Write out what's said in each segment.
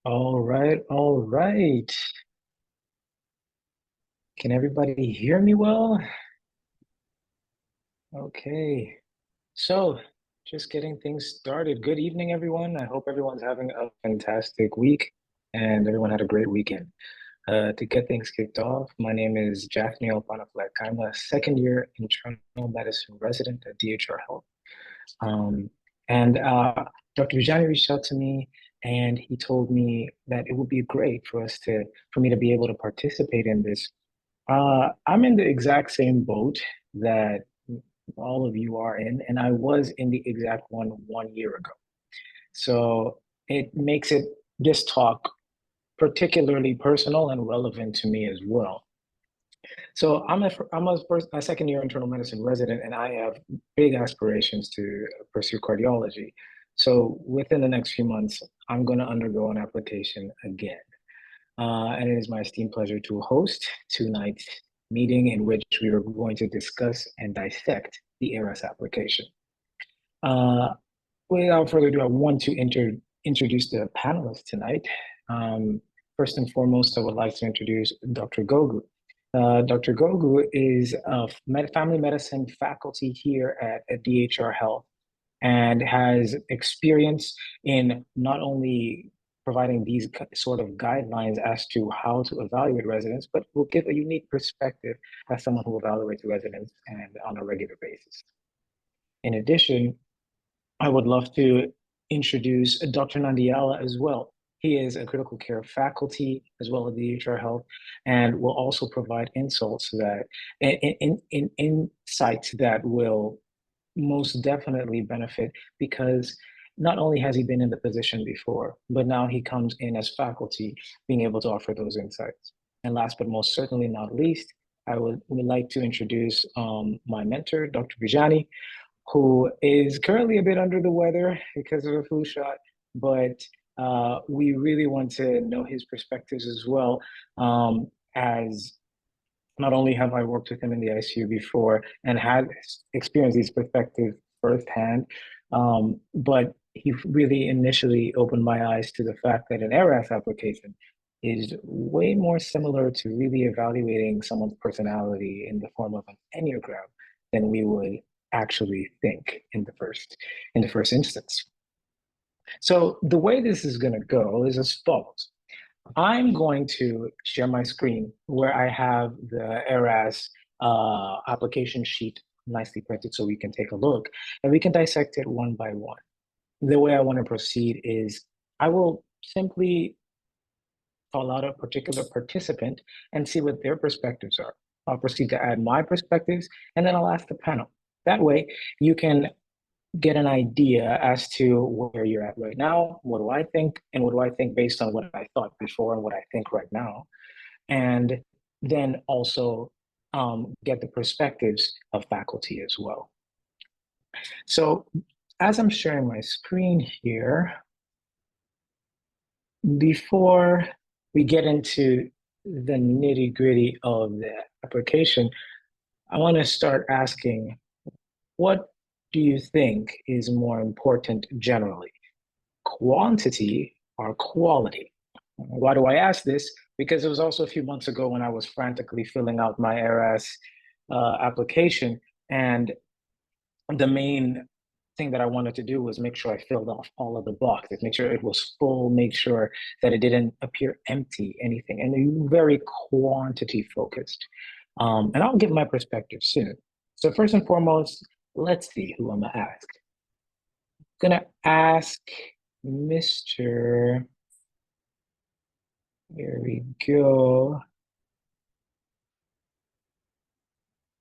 All right, all right. Can everybody hear me well? Okay. So, just getting things started. Good evening, everyone. I hope everyone's having a fantastic week and everyone had a great weekend. To get things kicked off, my name is 𝗤𝗄 I'm a second year internal medicine resident at DHR Health. Um, and Dr. Vijani reached out to me and he told me that it would be great for me to be able to participate in this. I'm in the exact same boat that all of you are in, and I was in the exact one year ago. So it makes this talk particularly personal and relevant to me as well. So I'm a second year internal medicine resident, and I have big aspirations to pursue cardiology. So within the next few months, I'm going to undergo an application again. And it is my esteemed pleasure to host tonight's meeting in which we are going to discuss and dissect the ERAS application. Without further ado, I want to introduce the panelists tonight. First and foremost, I would like to introduce Dr. Gogu. Dr. Gogu is a family medicine faculty here at DHR Health and has experience in not only providing these sort of guidelines as to how to evaluate residents, but will give a unique perspective as someone who evaluates residents and on a regular basis. In addition, I would love to introduce Dr. Nandiala as well. He is a critical care faculty as well as DHR Health, and will also provide insights that will most definitely benefit, because not only has he been in the position before, but now he comes in as faculty, being able to offer those insights. And last but most certainly not least, I would like to introduce my mentor, Dr. Vijani, who is currently a bit under the weather because of a flu shot, but we really want to know his perspectives as well, as not only have I worked with him in the ICU before and had experienced these perspectives firsthand, but he really initially opened my eyes to the fact that an ERAS application is way more similar to really evaluating someone's personality in the form of an Enneagram than we would actually think in the first instance. So the way this is going to go is as follows. I'm going to share my screen where I have the ERAS application sheet nicely printed so we can take a look and we can dissect it one by one. The way I want to proceed is I will simply call out a particular participant and see what their perspectives are. I'll proceed to add my perspectives, and then I'll ask the panel. That way you can get an idea as to where you're at right now. What do I think? And what do I think based on what I thought before and what I think right now? And then also get the perspectives of faculty as well. So as I'm sharing my screen here, before we get into the nitty-gritty of the application, I want to start asking, what do you think is more important generally, quantity or quality? Why do I ask this? Because it was also a few months ago when I was frantically filling out my ERAS application, and the main thing that I wanted to do was make sure I filled off all of the boxes, make sure it was full, make sure that it didn't appear empty, anything, and very quantity focused. And I'll give my perspective soon. So first and foremost, let's see who I'm gonna ask. I'm gonna ask Mr. Here we go.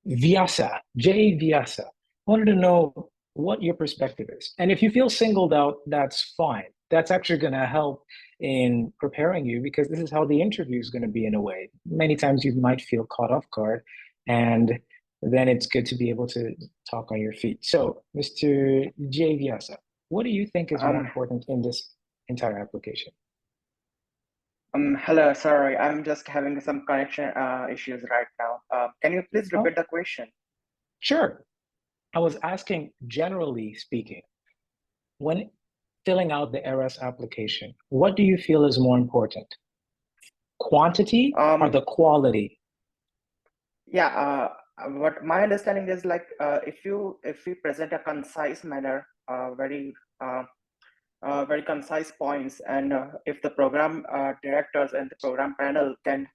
𝗬𝗂𝗧, 𝗬𝗂𝗧. I wanted to know what your perspective is. And if you feel singled out, that's fine. That's actually going to help in preparing you, because this is how the interview is going to be in a way. Many times you might feel caught off guard, and then it's good to be able to talk on your feet. So, Mr. 𝗬𝗂𝗧, what do you think is more important in this entire application? Hello, sorry, I'm just having some connection issues right now. Can you please repeat the question? Sure. I was asking, generally speaking, when filling out the ERAS application, what do you feel is more important? Quantity or the quality? Yeah, what my understanding is, like, if we present a concise manner, very concise points, and if the program directors and the program panel can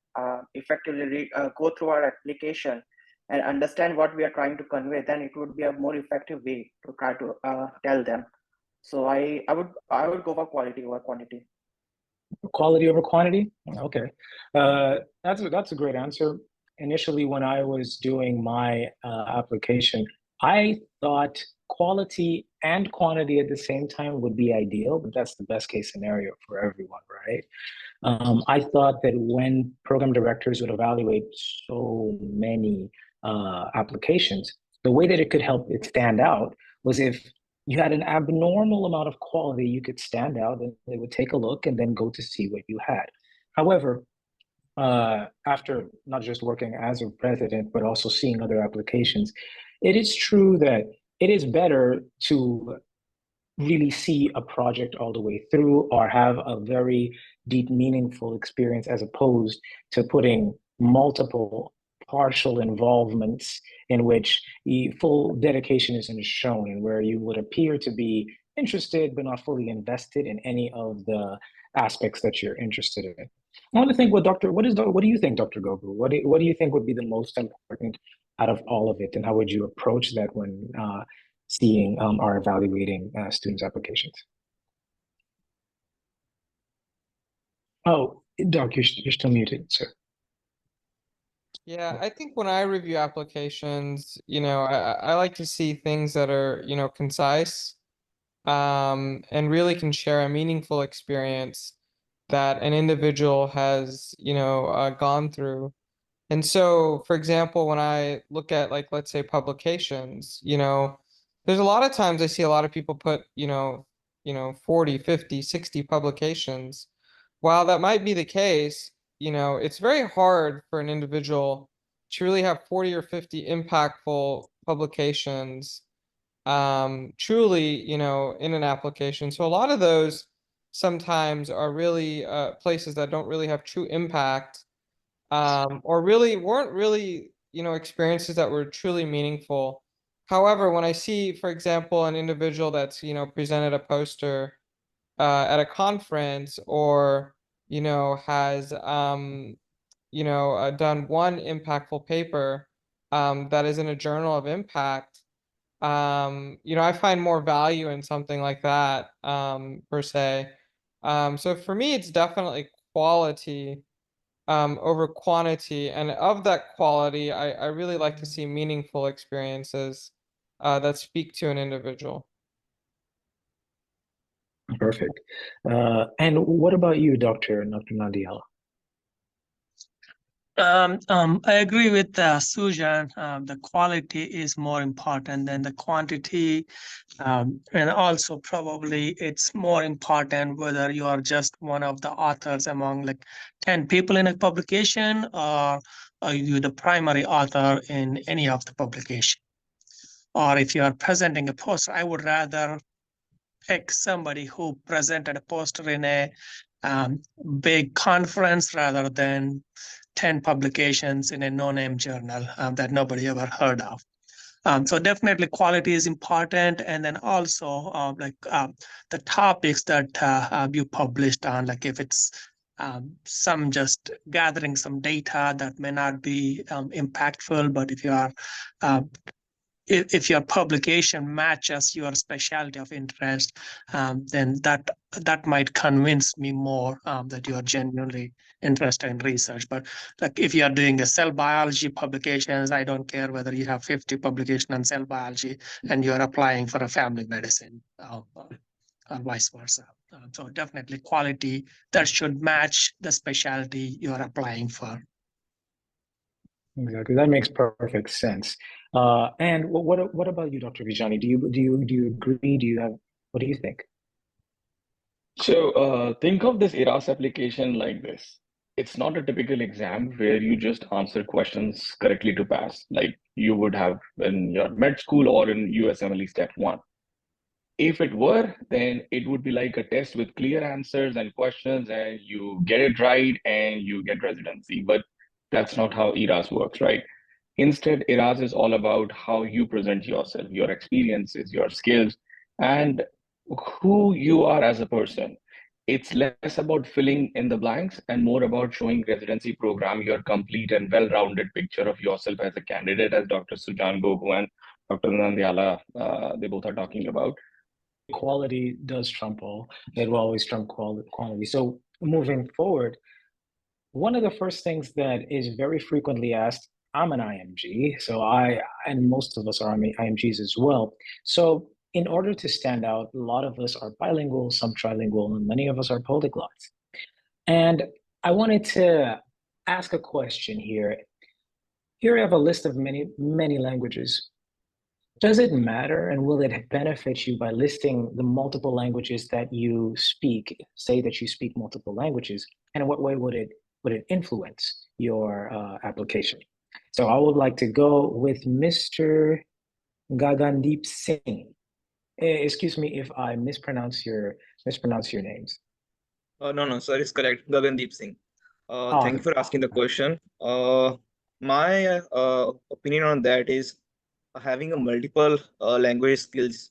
effectively go through our application and understand what we are trying to convey, then it would be a more effective way to try to tell them. So I would go for quality over quantity. Quality over quantity? Okay, that's a great answer. Initially, when I was doing my application, I thought quality and quantity at the same time would be ideal, but that's the best case scenario for everyone, right? I thought that when program directors would evaluate so many applications, the way that it could help it stand out was if you had an abnormal amount of quality, you could stand out and they would take a look and then go to see what you had. However, after not just working as a president, but also seeing other applications, it is true that it is better to really see a project all the way through or have a very deep, meaningful experience as opposed to putting multiple partial involvements in which the full dedication isn't shown and where you would appear to be interested but not fully invested in any of the aspects that you're interested in. I want to think what do you think, Dr. Gobu? What do you think would be the most important out of all of it, and how would you approach that when seeing or evaluating students' applications? Oh, Doc, you're still muted, sir. Yeah, I think when I review applications, I like to see things that are, concise, and really can share a meaningful experience that an individual has, gone through. And so, for example, when I look at, like, let's say publications, there's a lot of times I see a lot of people put, 40, 50, 60 publications. While that might be the case, it's very hard for an individual to really have 40 or 50 impactful publications, truly, in an application. So a lot of those sometimes are really places that don't really have true impact, or really weren't really, experiences that were truly meaningful. However, when I see, for example, an individual that's, presented a poster at a conference, or, has, done one impactful paper that is in a journal of impact, I find more value in something like that, per se. So for me, it's definitely quality over quantity, and of that quality, I really like to see meaningful experiences that speak to an individual. Perfect. And what about you, Dr. Nadiala? I agree with Sujan. The quality is more important than the quantity. And also probably it's more important whether you are just one of the authors among like 10 people in a publication, or are you the primary author in any of the publication. Or if you are presenting a poster, I would rather pick somebody who presented a poster in a big conference rather than 10 publications in a no-name journal that nobody ever heard of. So definitely quality is important. And then also the topics that you published on, like if it's some just gathering some data that may not be impactful, but if you are if your publication matches your specialty of interest, then that might convince me more that you are genuinely interested in research. But like if you are doing a cell biology publications, I don't care whether you have 50 publications on cell biology and you are applying for a family medicine, or vice versa. So definitely quality that should match the specialty you are applying for. Exactly, that makes perfect sense. And what about you, Dr. Vijani? Do you agree? What do you think? So think of this ERAS application like this. It's not a typical exam where you just answer questions correctly to pass, like you would have in your med school or in USMLE Step 1. If it were, then it would be like a test with clear answers and questions, and you get it right and you get residency. But that's not how ERAS works, right? Instead, ERAS is all about how you present yourself, your experiences, your skills, and who you are as a person. It's less about filling in the blanks and more about showing residency program your complete and well-rounded picture of yourself as a candidate, as Dr. Sujan Gogu and Dr. Nandiala, they both are talking about. Quality does trump all. It will always trump quality. So moving forward, one of the first things that is very frequently asked, I'm an IMG, so and most of us are IMGs as well. So in order to stand out, a lot of us are bilingual, some trilingual, and many of us are polyglots. And I wanted to ask a question here. Here I have a list of many languages. Does it matter, and will it benefit you by listing the multiple languages that you speak? Say that you speak multiple languages, and in what way would it influence your application? So I would like to go with Mr. Gagandeep Singh. Excuse me if I mispronounce your names. No, sir, it's correct. Gagandeep Singh. Thank you for asking the question. My opinion on that is having a multiple language skills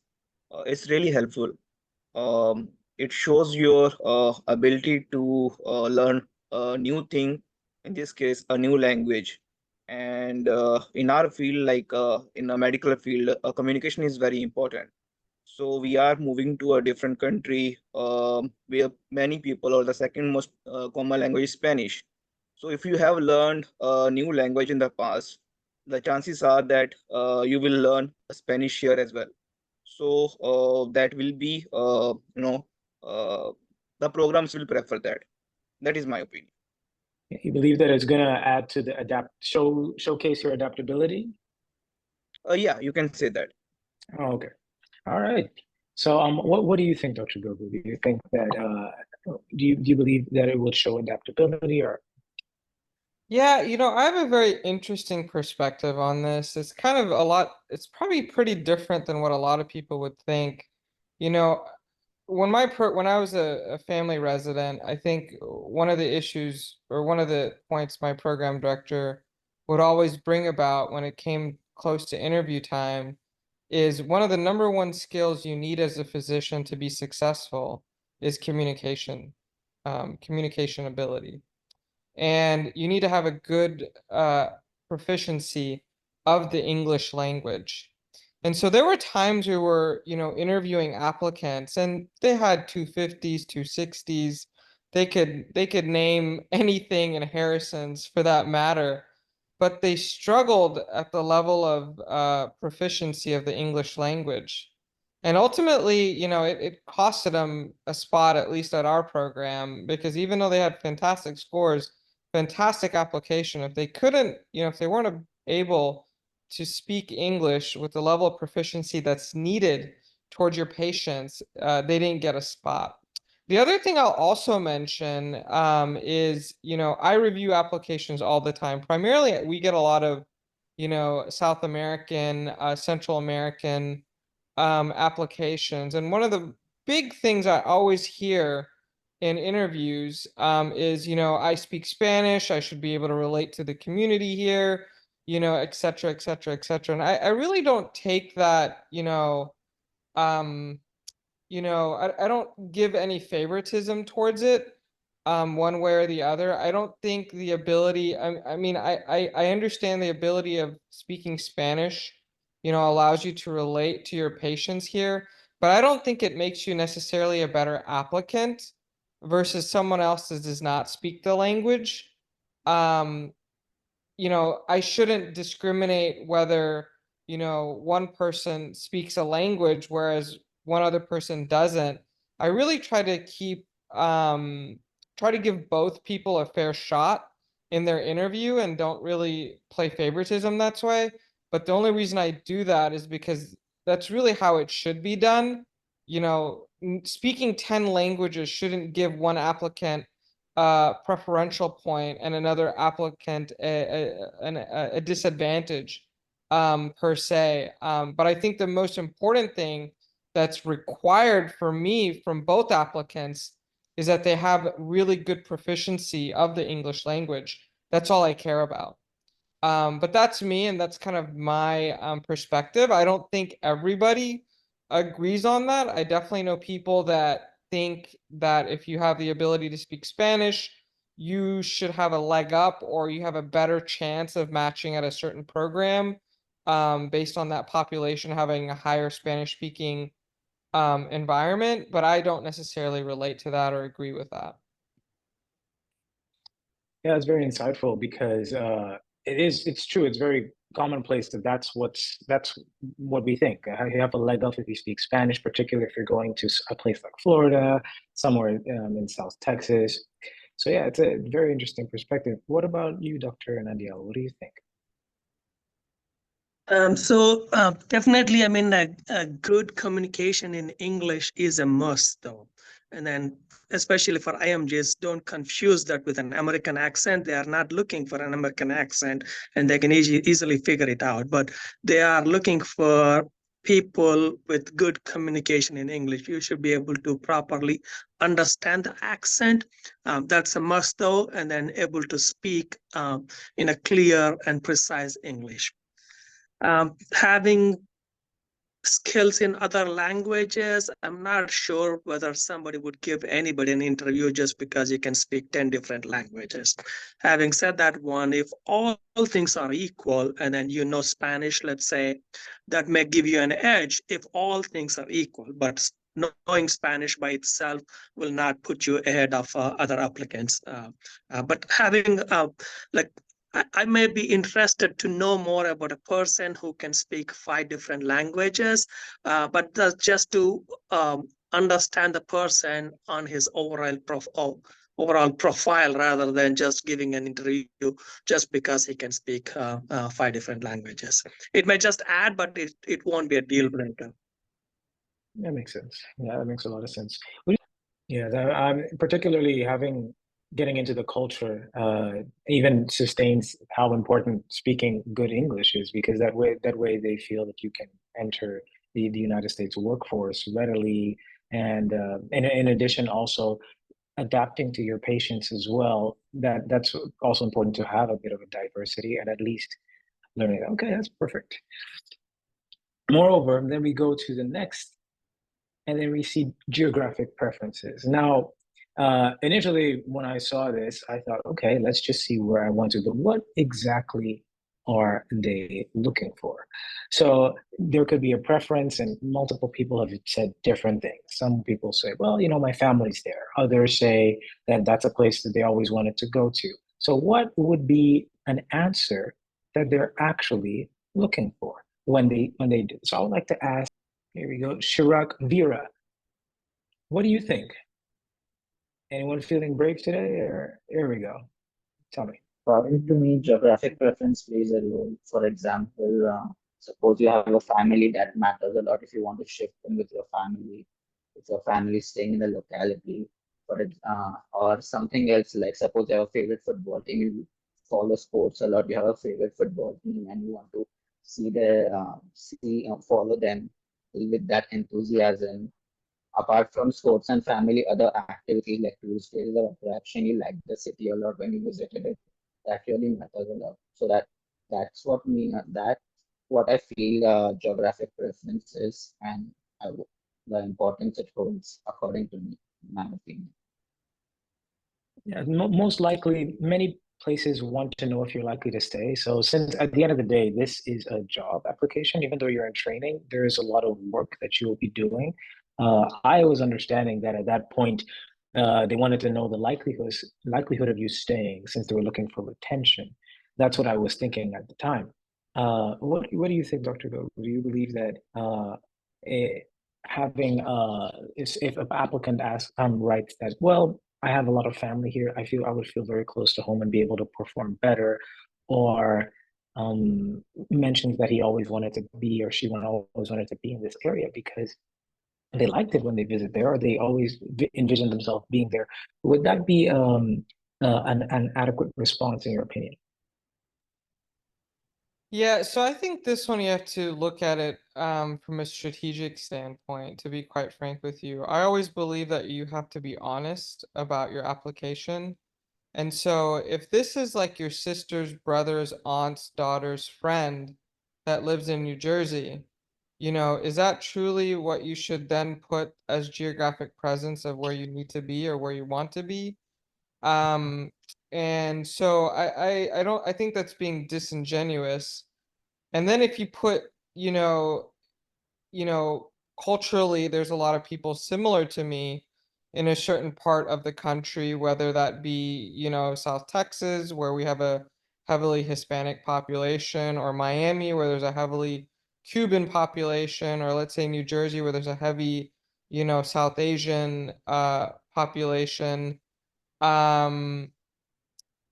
is really helpful. It shows your ability to learn a new thing, in this case, a new language. And in our field, like in a medical field, communication is very important. So we are moving to a different country where many people, or the second most common language is Spanish. So if you have learned a new language in the past, the chances are that you will learn Spanish here as well. So that will be, the programs will prefer that. That is my opinion. You believe that it's going to add to the showcase your adaptability? Yeah, you can say that. Oh, okay. All right. So what do you think, Dr. Gogu? Do you think that do you believe that it will show adaptability, or? Yeah, I have a very interesting perspective on this. It's kind of it's probably pretty different than what a lot of people would think. When I was a family resident, I think one of the issues, or one of the points my program director would always bring about when it came close to interview time is one of the #1 skills you need as a physician to be successful is communication ability. And you need to have a good proficiency of the English language. And so there were times we were, interviewing applicants, and they had 250s, 260s. They could name anything in Harrison's for that matter, but they struggled at the level of proficiency of the English language. And ultimately, it costed them a spot, at least at our program, because even though they had fantastic scores, fantastic application, if they couldn't, if they weren't able to speak English with the level of proficiency that's needed towards your patients, they didn't get a spot. The other thing I'll also mention is, I review applications all the time. Primarily, we get a lot of, South American, Central American applications. And one of the big things I always hear in interviews is, I speak Spanish, I should be able to relate to the community here, et cetera, et cetera, et cetera. And I really don't take that, I don't give any favoritism towards it one way or the other. I don't think the ability, I understand the ability of speaking Spanish, allows you to relate to your patients here, but I don't think it makes you necessarily a better applicant versus someone else that does not speak the language. I shouldn't discriminate whether, one person speaks a language whereas one other person doesn't. I really try to give both people a fair shot in their interview and don't really play favoritism that way. But the only reason I do that is because that's really how it should be done. Speaking 10 languages shouldn't give one applicant a preferential point and another applicant a disadvantage per se. But I think the most important thing that's required for me from both applicants is that they have really good proficiency of the English language. That's all I care about. But that's me, and that's kind of my perspective. I don't think everybody agrees on that. I definitely know people that think that if you have the ability to speak Spanish, you should have a leg up, or you have a better chance of matching at a certain program based on that population having a higher Spanish speaking environment. But I don't necessarily relate to that or agree with that. Yeah, it's very insightful because it's true. It's very commonplace that's what we think. You have a leg up if you speak Spanish, particularly if you're going to a place like Florida, somewhere in South Texas. So yeah, it's a very interesting perspective. What about you, Dr. Nadia? What do you think? Definitely, I mean, a good communication in English is a must, though. And then, especially for IMGs, don't confuse that with an American accent. They are not looking for an American accent, and they can easily figure it out. But they are looking for people with good communication in English. You should be able to properly understand the accent. That's a must, though, and then able to speak in a clear and precise English. Having skills in other languages, I'm not sure whether somebody would give anybody an interview just because you can speak 10 different languages. Having said that, if all things are equal and then you know Spanish, let's say, that may give you an edge if all things are equal, but knowing Spanish by itself will not put you ahead of other applicants. But having I may be interested to know more about a person who can speak 5 different languages, but that's just to understand the person on his overall profile rather than just giving an interview just because he can speak 5 different languages. It may just add, but it won't be a deal breaker. That makes sense. Yeah, that makes a lot of sense. Yeah, I'm particularly getting into the culture even sustains how important speaking good English is, because that way they feel that you can enter the United States workforce readily, and in addition also adapting to your patients as well. That's also important to have a bit of a diversity and at least learning. Okay, that's perfect. Moreover, then we go to the next, and then we see geographic preferences. Now, initially, when I saw this, I thought, okay, let's just see where I want to go. What exactly are they looking for? So there could be a preference, and multiple people have said different things. Some people say, well, my family's there. Others say that that's a place that they always wanted to go to. So what would be an answer that they're actually looking for when they do? So I would like to ask, here we go, Chirag Veera, what do you think? Anyone feeling brave today? Or here we go. Tell me. According to me, geographic preference plays a role. For example, suppose you have a family, that matters a lot if you want to shift in with your family. If your family is staying in the locality, or something else, like suppose you have a favorite football team, you follow sports a lot, you have a favorite football team and you want to follow them with that enthusiasm. Apart from sports and family, other activities like tourist places of attraction, you like the city a lot when you visited it. That really matters a lot. So that's what I feel geographic preference is, and the importance it holds, according to me, in my opinion. Yeah, most likely, many places want to know if you're likely to stay. So since at the end of the day, this is a job application, even though you're in training, there is a lot of work that you will be doing. I was understanding that at that point, they wanted to know the likelihood of you staying, since they were looking for retention. That's what I was thinking at the time. What do you think, Dr. Go? Do you believe that if an applicant writes that, well, I have a lot of family here, I would feel very close to home and be able to perform better, or mentions that he always wanted to be, or she always wanted to be in this area because they liked it when they visit there, or they always envision themselves being there, would that be an adequate response in your opinion? Yeah, so I think this one you have to look at it from a strategic standpoint, to be quite frank with you. I always believe that you have to be honest about your application. And so if this is like your sister's brother's aunt's daughter's friend that lives in New Jersey, is that truly what you should then put as geographic presence of where you need to be or where you want to be? And so I think that's being disingenuous. And then if you put, culturally, there's a lot of people similar to me in a certain part of the country, whether that be, South Texas, where we have a heavily Hispanic population, or Miami, where there's a heavily Cuban population, or let's say New Jersey, where there's a heavy, South Asian population.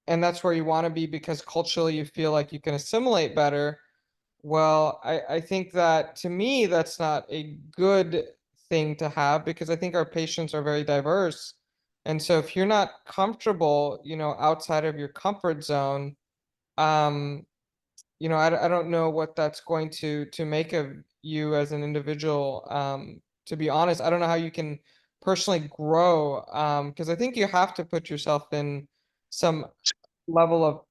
And that's where you want to be because culturally you feel like you can assimilate better. Well, I think that to me, that's not a good thing to have because I think our patients are very diverse. And so if you're not comfortable, outside of your comfort zone, I don't know what that's going to make of you as an individual. To be honest, I don't know how you can personally grow because I think you have to put yourself in some level of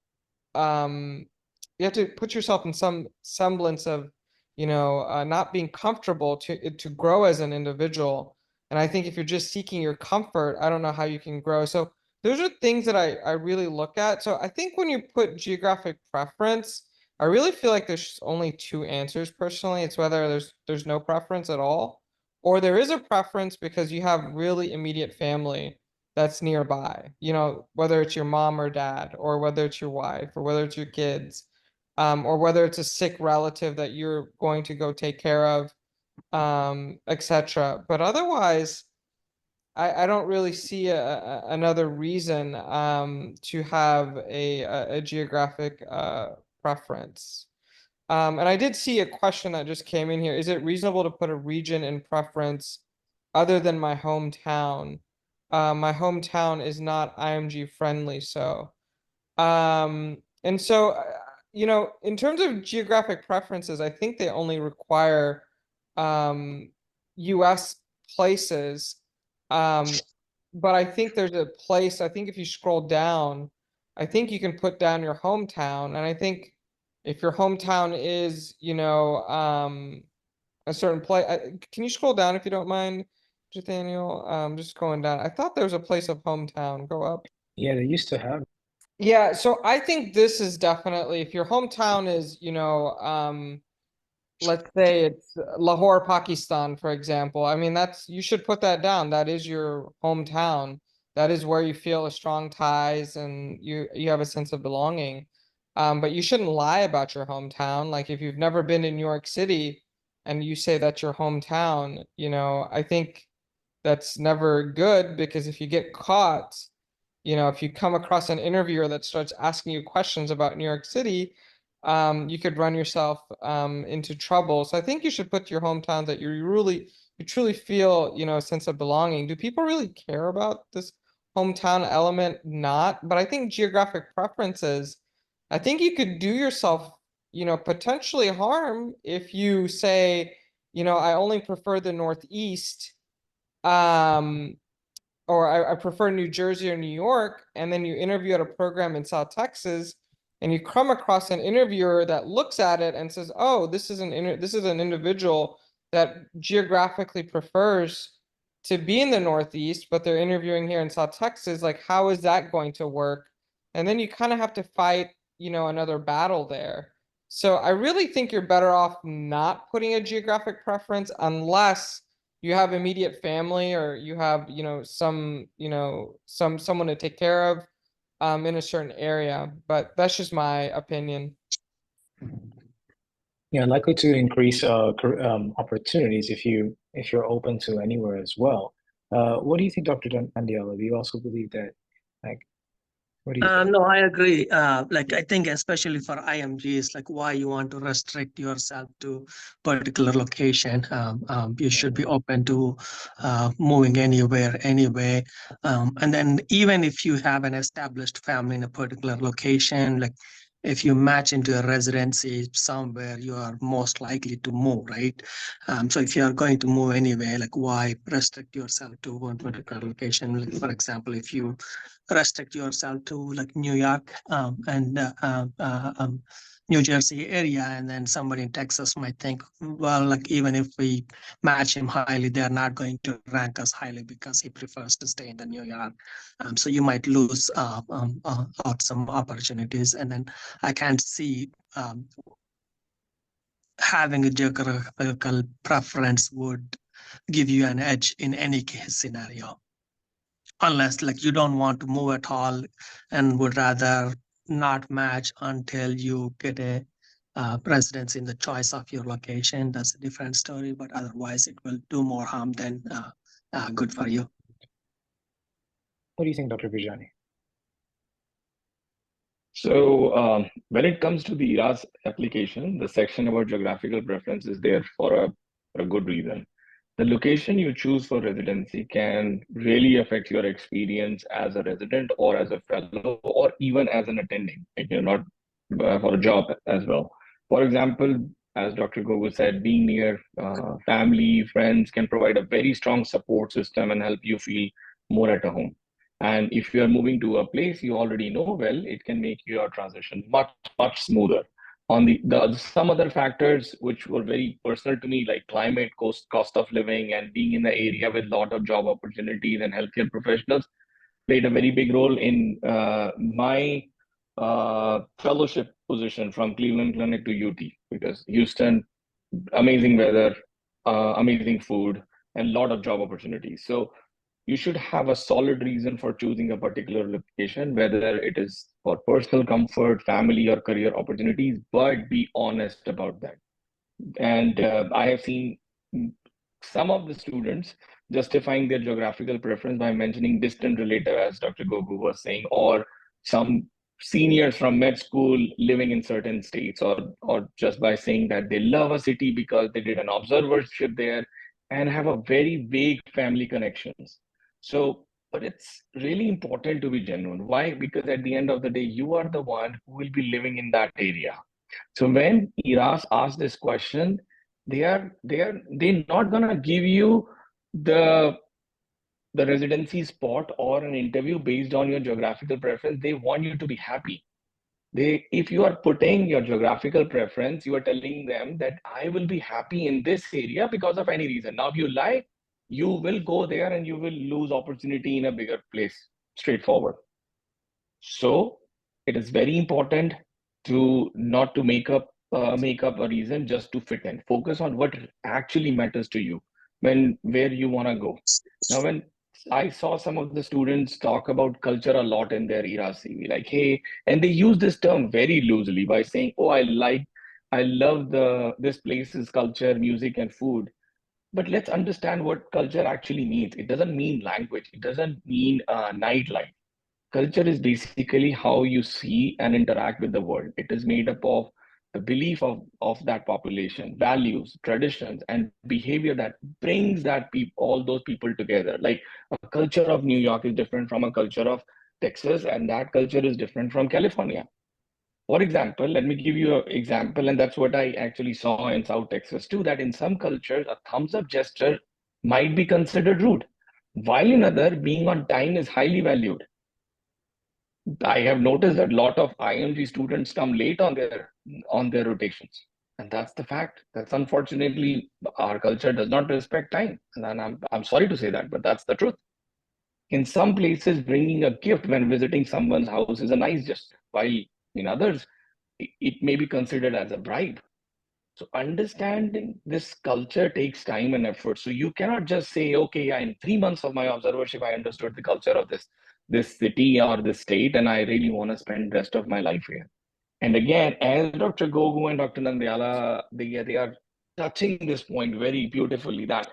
you have to put yourself in some semblance of not being comfortable to grow as an individual. And I think if you're just seeking your comfort, I don't know how you can grow. So those are things that I really look at. So I think when you put geographic preference, I really feel like there's only two answers personally. It's whether there's no preference at all, or there is a preference because you have really immediate family that's nearby, whether it's your mom or dad, or whether it's your wife, or whether it's your kids, or whether it's a sick relative that you're going to go take care of, etc. But otherwise, I don't really see another reason to have a geographic preference. And I did see a question that just came in here. Is it reasonable to put a region in preference other than my hometown? My hometown is not IMG friendly, so. And so, in terms of geographic preferences, I think they only require US places. But I think there's a place, I think if you scroll down, I think you can put down your hometown. And I think if your hometown is, a certain place, can you scroll down if you don't mind, Nathaniel? Just going down. I thought there was a place of hometown. Go up. Yeah, they used to have. Yeah, so I think this is definitely, if your hometown is, let's say it's Lahore, Pakistan, for example. I mean, you should put that down. That is your hometown. That is where you feel a strong ties and you have a sense of belonging. But you shouldn't lie about your hometown. Like if you've never been to New York City and you say that's your hometown, I think that's never good because if you get caught, if you come across an interviewer that starts asking you questions about New York City, you could run yourself into trouble. So I think you should put your hometown that you truly feel, a sense of belonging. Do people really care about this hometown element? Not, but I think geographic preferences, I think you could do yourself, potentially harm if you say, I only prefer the Northeast, or I prefer New Jersey or New York, and then you interview at a program in South Texas, and you come across an interviewer that looks at it and says, "Oh, this is an individual that geographically prefers to be in the Northeast, but they're interviewing here in South Texas. Like, how is that going to work?" And then you kind of have to fight, another battle there. So I really think you're better off not putting a geographic preference unless you have immediate family or you have, someone to take care of in a certain area. But that's just my opinion. Yeah, likely to increase opportunities if you're open to anywhere as well. What do you think, Dr. Nandiala? Do you also believe that, like, what do you think? No, I agree. Like I think especially for IMGs, like why you want to restrict yourself to particular location. You should be open to moving anywhere, anyway. And then even if you have an established family in a particular location, like if you match into a residency somewhere, you are most likely to move, right? So if you are going to move anyway, like why restrict yourself to one particular location? Like for example, if you restrict yourself to like New York and New Jersey area, and then somebody in Texas might think, well, like even if we match him highly, they're not going to rank us highly because he prefers to stay in the New York. So you might lose out some opportunities. And then I can't see having a geographical preference would give you an edge in any case scenario. Unless like you don't want to move at all and would rather not match until you get a residence in the choice of your location, that's a different story, but otherwise it will do more harm than good for you. What do you think, Dr. Bijani? So when it comes to the ERAS application, the section about geographical preference is there for a good reason. The location you choose for residency can really affect your experience as a resident or as a fellow or even as an attending, if you're not for a job as well. For example, as Dr. Gogu said, being near family, friends can provide a very strong support system and help you feel more at home. And if you are moving to a place you already know well, it can make your transition much smoother. On the some other factors which were very personal to me, like climate, cost of living, and being in the area with a lot of job opportunities and healthcare professionals, played a very big role in my fellowship position from Cleveland Clinic to UT, because Houston, amazing weather, amazing food, and a lot of job opportunities. So you should have a solid reason for choosing a particular location, whether it is for personal comfort, family, or career opportunities, but be honest about that. And I have seen some of the students justifying their geographical preference by mentioning distant relative, as Dr. Gogu was saying, or some seniors from med school living in certain states, or just by saying that they love a city because they did an observership there and have a very vague family connections. So, but it's really important to be genuine. Why? Because at the end of the day, you are the one who will be living in that area. So when ERAS asks this question, they're not gonna give you the residency spot or an interview based on your geographical preference. They want you to be happy. If you are putting your geographical preference, you are telling them that I will be happy in this area because of any reason. Now, if you lie, you will go there and you will lose opportunity in a bigger place, straightforward. So it is very important to not to make up a reason just to fit in. Focus on what actually matters to you, where you want to go. Now, when I saw some of the students talk about culture a lot in their ERAS CV, like, hey, and they use this term very loosely by saying, oh, I love this place's culture, music, and food. But let's understand what culture actually means. It doesn't mean language. It doesn't mean nightlife. Culture is basically how you see and interact with the world. It is made up of the belief of that population, values, traditions, and behavior that brings all those people together. Like a culture of New York is different from a culture of Texas, and that culture is different from California. For example, let me give you an example, and that's what I actually saw in South Texas too, that in some cultures, a thumbs up gesture might be considered rude, while in other, being on time is highly valued. I have noticed that a lot of IMG students come late on their rotations, and that's the fact. That's unfortunately our culture does not respect time, and I'm sorry to say that, but that's the truth. In some places, bringing a gift when visiting someone's house is a nice gesture, while in others, it may be considered as a bribe. So understanding this culture takes time and effort. So you cannot just say, okay, in 3 months of my observership, I understood the culture of this city or this state, and I really want to spend the rest of my life here. And again, as Dr. Gogu and Dr. Nandyala, they are touching this point very beautifully, that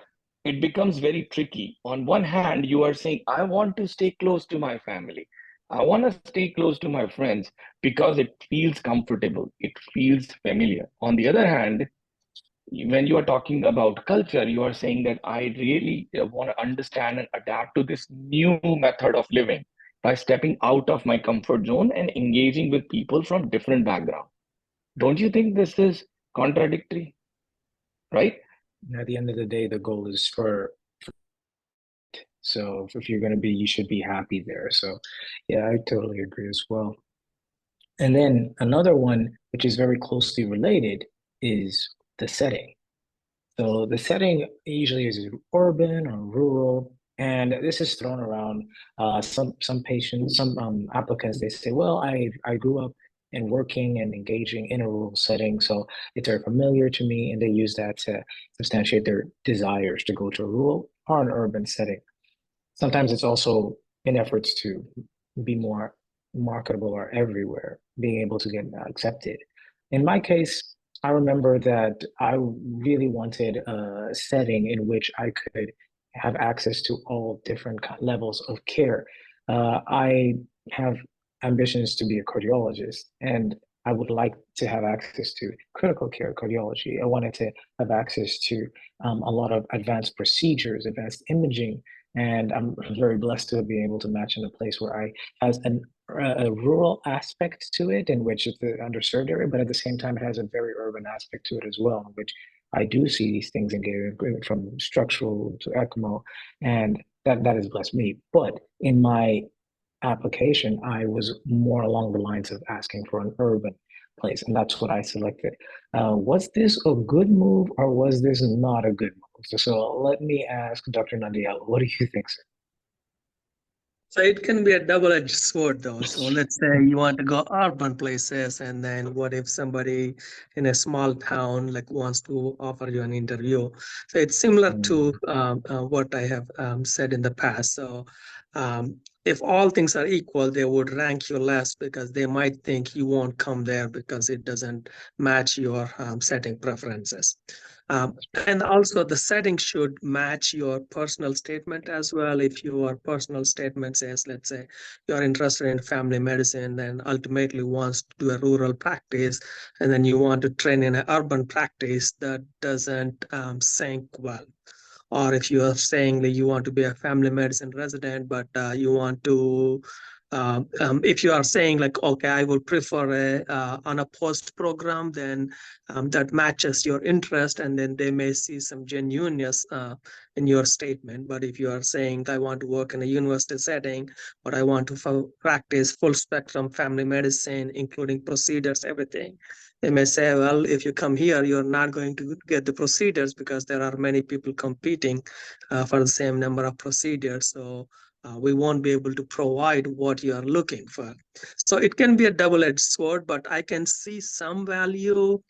it becomes very tricky. On one hand, you are saying, I want to stay close to my family. I want to stay close to my friends because it feels comfortable. It feels familiar. On the other hand, when you are talking about culture, you are saying that I really want to understand and adapt to this new method of living. by stepping out of my comfort zone and engaging with people from different backgrounds. Don't you think this is contradictory, right? At the end of the day, the goal is so if you're going to be, you should be happy there. So yeah, I totally agree as well. And then another one, which is very closely related, is the setting. So the setting usually is urban or rural, and this is thrown around. Some patients, some applicants, they say, well, I grew up and working and engaging in a rural setting, so it's very familiar to me, and they use that to substantiate their desires to go to a rural or an urban setting. Sometimes it's also in efforts to be more marketable or everywhere, being able to get accepted. In my case, I remember that I really wanted a setting in which I could have access to all different levels of care. I have ambitions to be a cardiologist, and I would like to have access to critical care cardiology. I wanted to have access to a lot of advanced procedures, advanced imaging, and I'm very blessed to be able to match in a place where I has a rural aspect to it, in which it's the underserved area, but at the same time, it has a very urban aspect to it as well, in which I do see these things engaging from structural to ECMO, and that has blessed me. But in my application, I was more along the lines of asking for an urban place, and that's what I selected. Was this a good move or was this not a good move? So let me ask Dr. Nandial, what do you think, sir? So it can be a double-edged sword, though. So let's say you want to go urban places, and then what if somebody in a small town like wants to offer you an interview? So it's similar to what I have said in the past. So if all things are equal, they would rank you less because they might think you won't come there because it doesn't match your setting preferences. And also the setting should match your personal statement as well. If your personal statement says, let's say, you're interested in family medicine, then ultimately wants to do a rural practice, and then you want to train in an urban practice, that doesn't sync well. Or if you are saying that you want to be a family medicine resident, but you want to if you are saying like, okay, I will prefer a unopposed program, then that matches your interest, and then they may see some genuineness in your statement. But if you are saying, I want to work in a university setting, but I want to practice full spectrum family medicine, including procedures, everything, they may say, well, if you come here, you're not going to get the procedures because there are many people competing for the same number of procedures. So we won't be able to provide what you are looking for. So it can be a double-edged sword, but I can see some value.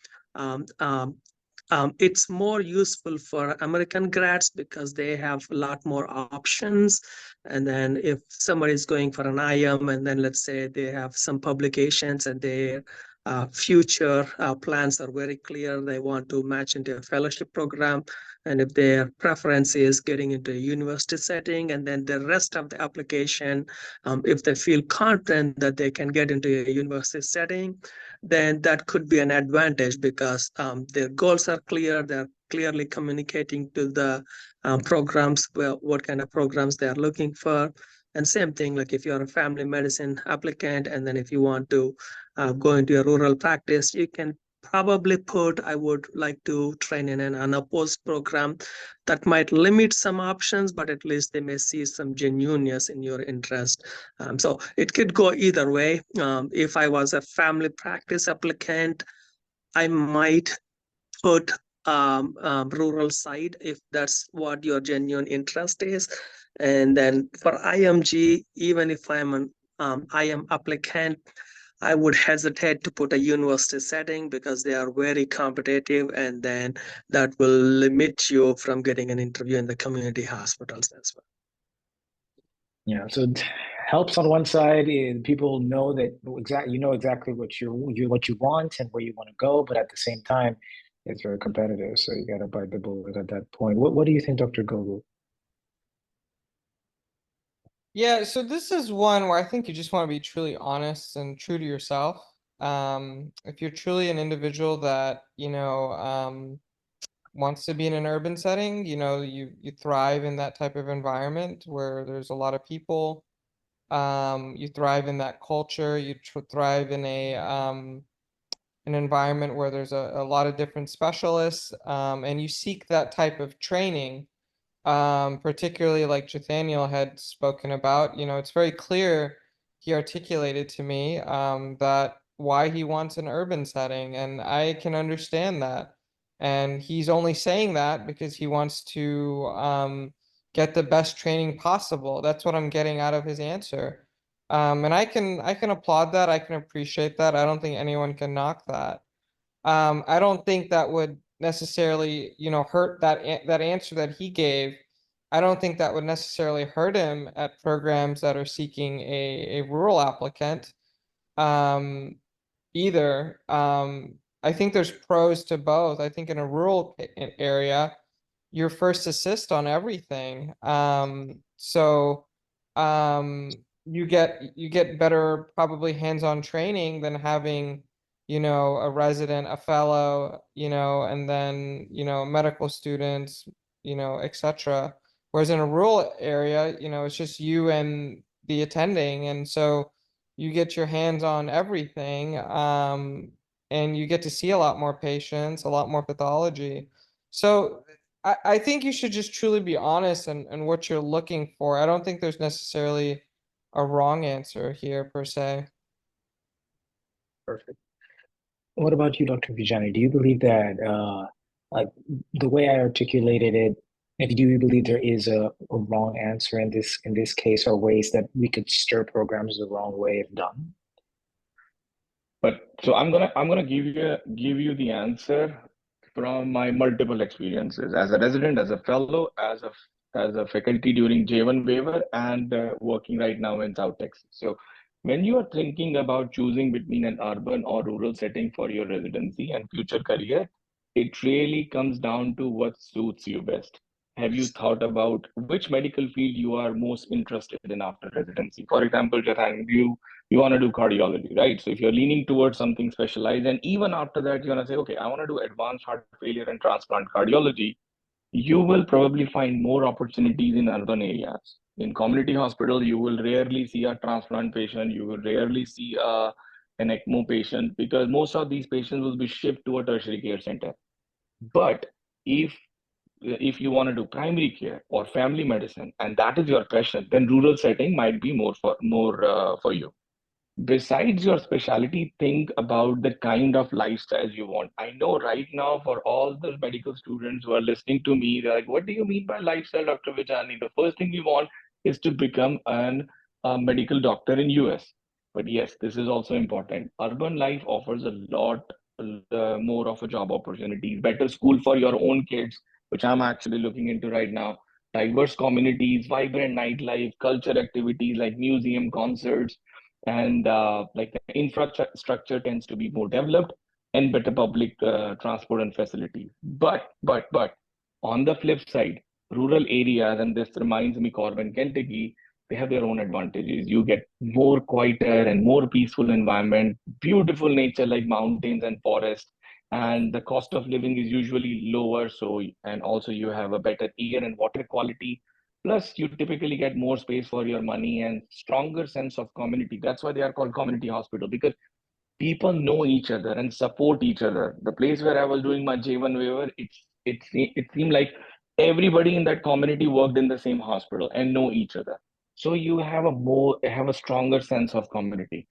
It's more useful for American grads because they have a lot more options. And then if somebody is going for an IM, and then let's say they have some publications and their future plans are very clear, they want to match into a fellowship program, and if their preference is getting into a university setting, and then the rest of the application, if they feel confident that they can get into a university setting, then that could be an advantage because their goals are clear. They're clearly communicating to the programs, well, what kind of programs they are looking for. And same thing, like if you're a family medicine applicant, and then if you want to go into a rural practice, you can probably put, I would like to train in an unopposed program. That might limit some options, but at least they may see some genuineness in your interest. So it could go either way. If I was a family practice applicant, I might put rural side if that's what your genuine interest is. And then for IMG, even if I'm an IM applicant, I would hesitate to put a university setting because they are very competitive, and then that will limit you from getting an interview in the community hospitals as well. Yeah, so it helps on one side is people know that you know exactly what you want and where you want to go, but at the same time, it's very competitive. So you got to bite the bullet at that point. What do you think, Dr. Gogu? Yeah, so this is one where I think you just want to be truly honest and true to yourself. If you're truly an individual that, wants to be in an urban setting, you thrive in that type of environment where there's a lot of people, You thrive in that culture. You thrive in an environment where there's a lot of different specialists, and you seek that type of training, particularly like Nathaniel had spoken about. It's very clear, he articulated to me that why he wants an urban setting, and I can understand that. And he's only saying that because he wants to get the best training possible. That's what I'm getting out of his answer. And I can applaud that. I can appreciate that. I don't think anyone can knock that. I don't think that would necessarily, hurt that answer that he gave. I don't think that would necessarily hurt him at programs that are seeking a rural applicant either. I think there's pros to both. I think in a rural area, you're first assist on everything. So you get better probably hands-on training than having, a resident, a fellow, and then, medical students, etc. Whereas in a rural area, it's just you and the attending. And so you get your hands on everything, and you get to see a lot more patients, a lot more pathology. So I think you should just truly be honest and what you're looking for. I don't think there's necessarily a wrong answer here per se. Perfect. What about you, Dr. Vijani? Do you believe that, like the way I articulated it, do you believe there is a wrong answer in this case, or ways that we could steer programs the wrong way if done? But so I'm gonna give you the answer from my multiple experiences as a resident, as a fellow, as a faculty during J1 waiver, and working right now in South Texas. So when you are thinking about choosing between an urban or rural setting for your residency and future career, it really comes down to what suits you best. Have you thought about which medical field you are most interested in after residency? For example, Jathan, you want to do cardiology, right? So if you're leaning towards something specialized, and even after that, you're going to say, okay, I want to do advanced heart failure and transplant cardiology, you will probably find more opportunities in urban areas. In community hospital, you will rarely see a transplant patient. You will rarely see an ECMO patient, because most of these patients will be shipped to a tertiary care center. But if you want to do primary care or family medicine, and that is your passion, then rural setting might be more for you. Besides your specialty, think about the kind of lifestyle you want. I know right now for all the medical students who are listening to me, they're like, what do you mean by lifestyle, Dr. Vijani? The first thing we want is to become a medical doctor in US. But yes, this is also important. Urban life offers a lot more of a job opportunities, better school for your own kids, which I'm actually looking into right now. Diverse communities, vibrant nightlife, culture activities like museum, concerts, and like the infrastructure tends to be more developed, and better public transport and facilities. But on the flip side, rural areas, and this reminds me Corbin, Kentucky, they have their own advantages. You get more quieter and more peaceful environment, beautiful nature like mountains and forests, and the cost of living is usually lower. So, and also you have a better air and water quality. Plus, you typically get more space for your money and stronger sense of community. That's why they are called community hospital, because people know each other and support each other. The place where I was doing my J1 waiver, it seemed like everybody in that community worked in the same hospital and know each other. So you have a stronger sense of community.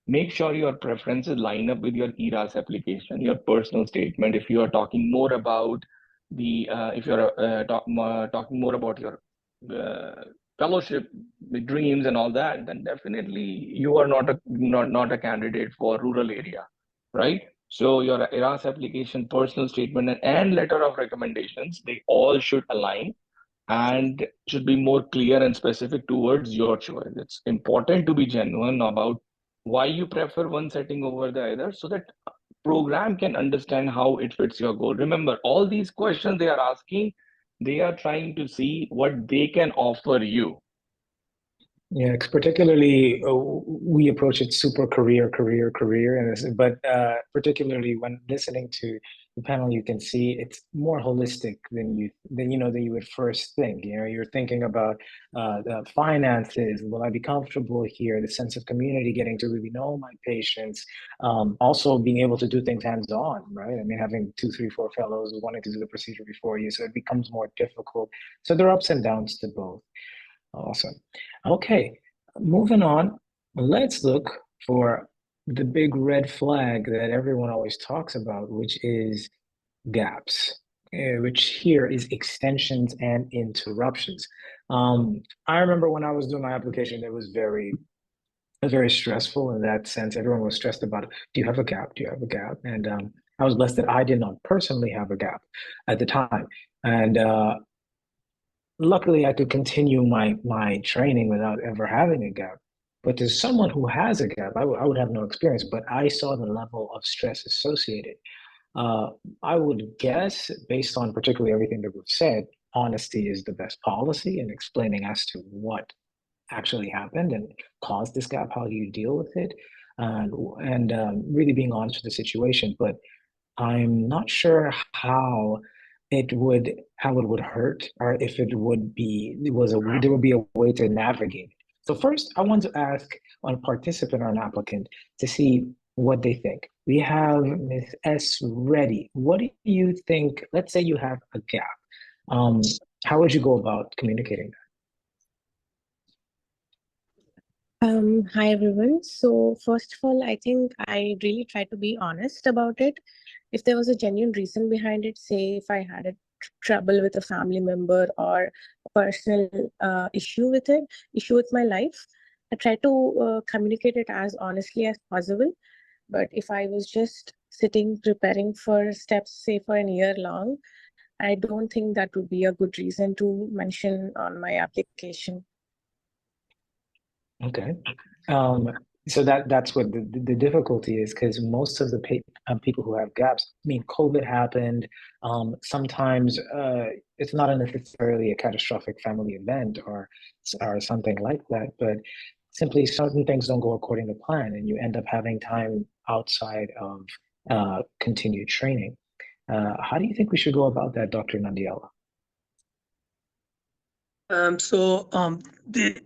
Make sure your preferences line up with your ERAS application, your personal statement. If you are talking more about if you're talking more about your fellowship, the dreams and all that, then definitely you are not a candidate for rural area, right? So your ERAS application, personal statement, and letter of recommendations, they all should align and should be more clear and specific towards your choice. It's important to be genuine about why you prefer one setting over the other, so that program can understand how it fits your goal. Remember, all these questions they are asking, they are trying to see what they can offer you. Yeah, it's particularly we approach it super career, but particularly when listening to the panel, you can see it's more holistic than you would first think. You're thinking about the finances. Will I be comfortable here? The sense of community, getting to really know my patients. Also being able to do things hands-on, right? I mean, having 2, 3, 4 fellows wanting to do the procedure before you, so it becomes more difficult. So there are ups and downs to both. Awesome. Okay, moving on. Let's look for the big red flag that everyone always talks about, which is gaps, which here is extensions and interruptions. I remember when I was doing my application, it was very stressful in that sense. Everyone was stressed about, do you have a gap? Do you have a gap? And I was blessed that I did not personally have a gap at the time. And luckily, I could continue my training without ever having a gap. But to someone who has a gap, I would have no experience, but I saw the level of stress associated. I would guess, based on particularly everything that we've said, honesty is the best policy in explaining as to what actually happened and caused this gap, how do you deal with it, and really being honest with the situation. But I'm not sure how it would hurt, or if there would be a way to navigate. So first, I want to ask a participant or an applicant to see what they think. We have Ms. S. ready. What do you think? Let's say you have a gap. How would you go about communicating that? Hi everyone. So first of all, I think I really try to be honest about it. If there was a genuine reason behind it, say if I had a trouble with a family member or a personal issue with my life, I try to communicate it as honestly as possible. But if I was just sitting preparing for steps, say for a year long, I don't think that would be a good reason to mention on my application. Okay. So that's what the difficulty is, because most of the people who have gaps, I mean, COVID happened. Sometimes it's not necessarily a catastrophic family event or something like that, but simply certain things don't go according to plan, and you end up having time outside of continued training. How do you think we should go about that, Dr. Nandiala?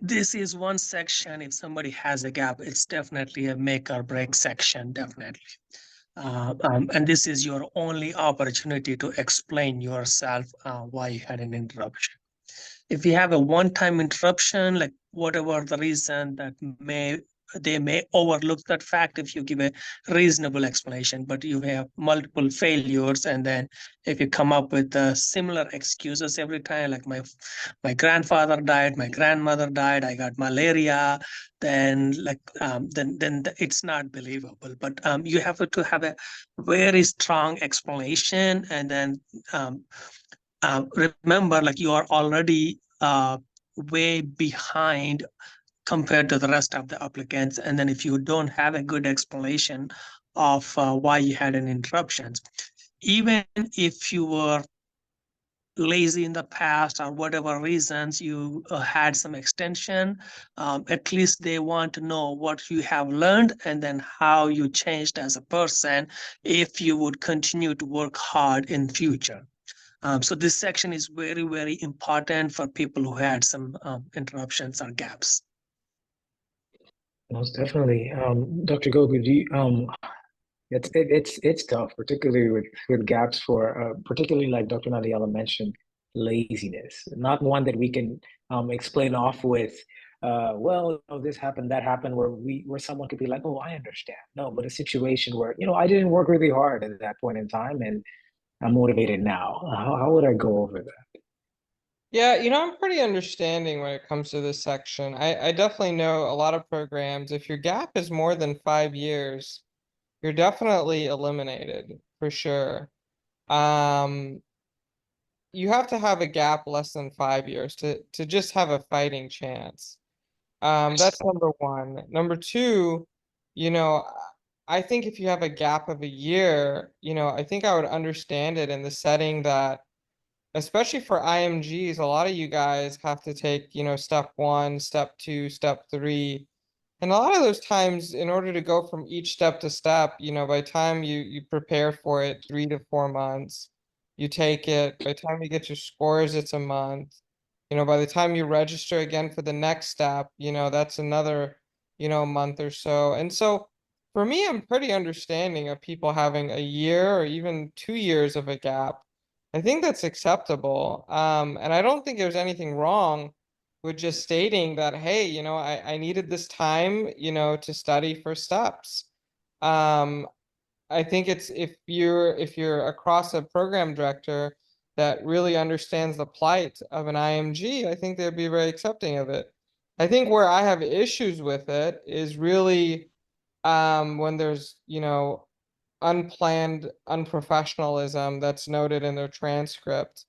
This is one section. If somebody has a gap, it's definitely a make or break section, definitely. And this is your only opportunity to explain yourself why you had an interruption. If you have a one-time interruption, like whatever the reason that they may overlook that fact if you give a reasonable explanation, but you have multiple failures, and then if you come up with similar excuses every time, like my grandfather died, my grandmother died, I got malaria, then then it's not believable. But you have to have a very strong explanation, and then remember, like, you are already way behind compared to the rest of the applicants. And then if you don't have a good explanation of why you had an interruption, even if you were lazy in the past or whatever reasons you had some extension, at least they want to know what you have learned and then how you changed as a person if you would continue to work hard in future. So this section is very, very important for people who had some interruptions or gaps. Most definitely. Dr. Gogu, do you, it's tough, particularly with gaps for, particularly like Dr. Nandiala mentioned, laziness. Not one that we can explain off with, well, this happened, that happened, where someone could be like, oh, I understand. No, but a situation where, I didn't work really hard at that point in time, and I'm motivated now. How would I go over that? Yeah, I'm pretty understanding when it comes to this section. I definitely know a lot of programs, if your gap is more than 5 years, you're definitely eliminated for sure. You have to have a gap less than 5 years to just have a fighting chance. That's number one. Number two, I think if you have a gap of a year, I think I would understand it in the setting that, especially for IMGs, a lot of you guys have to take, step 1, step 2, step 3, And a lot of those times, in order to go from each step to step, by the time you prepare for it, 3 to 4 months, you take it, by the time you get your scores, it's a month. By the time you register again for the next step, that's another, month or so. And so for me, I'm pretty understanding of people having a year or even 2 years of a gap. I think that's acceptable. And I don't think there's anything wrong with just stating that, hey, I needed this time, to study for steps. I think it's if you're across a program director that really understands the plight of an IMG, I think they'd be very accepting of it. I think where I have issues with it is really when there's, unplanned unprofessionalism that's noted in their transcript,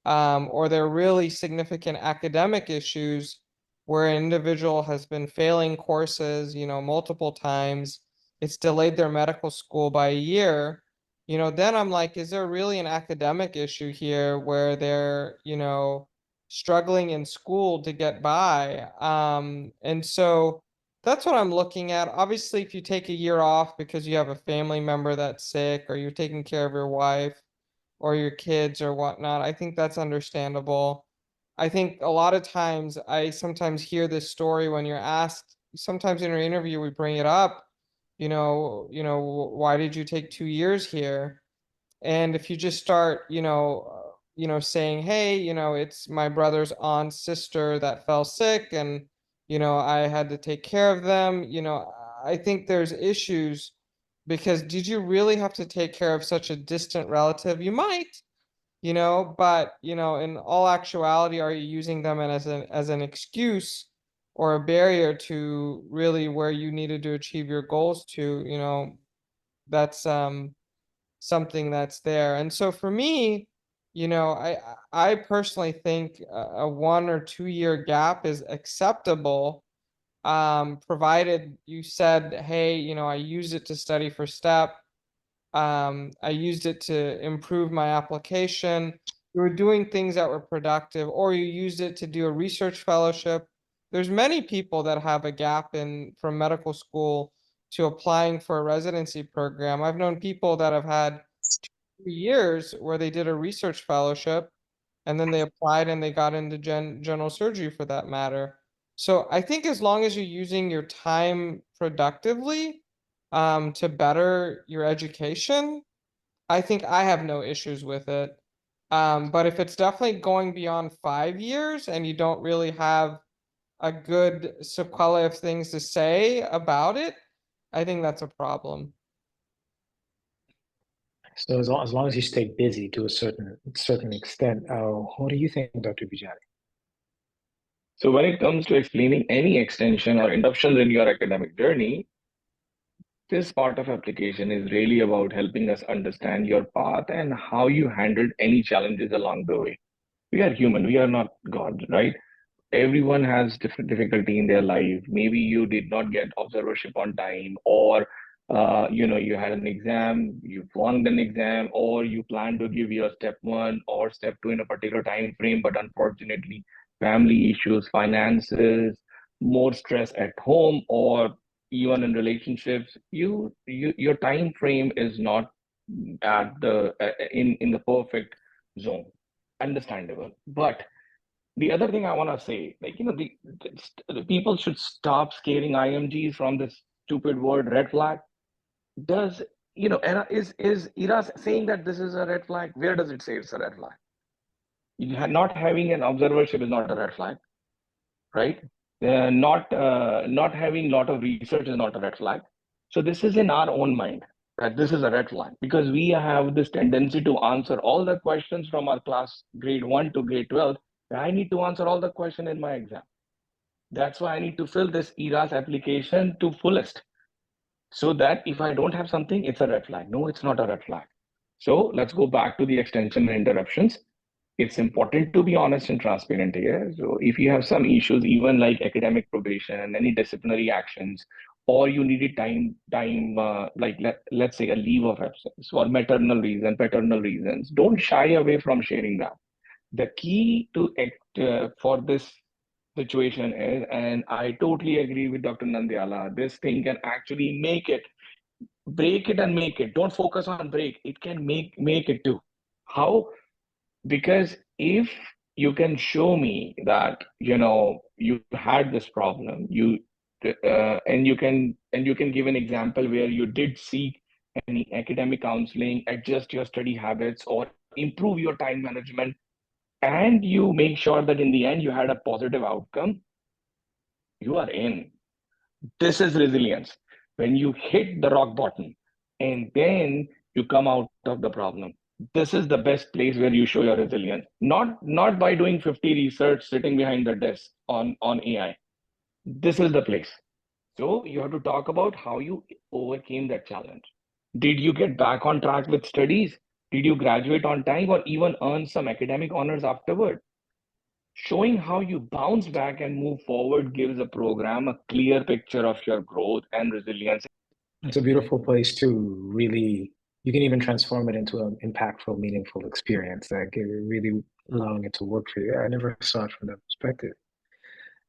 or there are really significant academic issues where an individual has been failing courses, multiple times. It's delayed their medical school by a year. Then I'm like, is there really an academic issue here where they're, struggling in school to get by? And so that's what I'm looking at. Obviously, if you take a year off because you have a family member that's sick or you're taking care of your wife or your kids or whatnot, I think that's understandable. I think a lot of times I sometimes hear this story when you're asked, sometimes in an interview we bring it up, why did you take 2 years here? And if you just start, saying, hey, it's my brother's aunt's sister that fell sick and, I had to take care of them, I think there's issues because did you really have to take care of such a distant relative? You might, but, in all actuality, are you using them as an excuse or a barrier to really where you needed to achieve your goals to, that's something that's there. And so for me, I personally think a 1 or 2 year gap is acceptable, provided you said, hey, I used it to study for STEP. I used it to improve my application. You were doing things that were productive, or you used it to do a research fellowship. There's many people that have a gap from medical school to applying for a residency program. I've known people that have had 2 years where they did a research fellowship and then they applied and they got into general surgery for that matter. So I think as long as you're using your time productively, to better your education, I think I have no issues with it. But if it's definitely going beyond 5 years and you don't really have a good sequela of things to say about it, I think that's a problem. So as long as you stay busy to a certain extent, what do you think, Dr. Bijani? So when it comes to explaining any extension or inductions in your academic journey, this part of application is really about helping us understand your path and how you handled any challenges along the way. We are human, we are not God, right? Everyone has different difficulty in their life. Maybe you did not get observership on time, or you had an exam, you flunked an exam, or you plan to give your step 1 or step 2 in a particular time frame, but unfortunately, family issues, finances, more stress at home, or even in relationships, your time frame is not at the in the perfect zone. Understandable, but the other thing I want to say, like, the people should stop scaring IMGs from this stupid word red flag. Does, is ERAS saying that this is a red flag? Where does it say it's a red flag? Not having an observership is not a red flag, right? Not having a lot of research is not a red flag. So this is in our own mind that this is a red flag because we have this tendency to answer all the questions from our class grade 1 to grade 12. I need to answer all the question in my exam. That's why I need to fill this ERAS application to fullest, so that if I don't have something, it's a red flag. No, it's not a red flag. So let's go back to the extension and interruptions. It's important to be honest and transparent here. So if you have some issues, even like academic probation, any disciplinary actions, or you needed time, like let's say a leave of absence or maternal reason, paternal reasons, don't shy away from sharing that. The key to for this situation is, and I totally agree with Dr. Nandiala. This thing can actually make it, break it and make it. Don't focus on break. It can make it too. How? Because if you can show me that, you know, you had this problem, and you can give an example where you did seek any academic counseling, adjust your study habits, or improve your time management, and you make sure that in the end you had a positive outcome, you are in. This is resilience. When you hit the rock bottom and then you come out of the problem, this is the best place where you show your resilience. Not by doing 50 research sitting behind the desk on AI. This is the place. So you have to talk about how you overcame that challenge. Did you get back on track with studies? Did you graduate on time or even earn some academic honors afterward? Showing how you bounce back and move forward gives a program a clear picture of your growth and resilience. It's a beautiful place to really, you can even transform it into an impactful, meaningful experience that really allowing it to work for you. I never saw it from that perspective.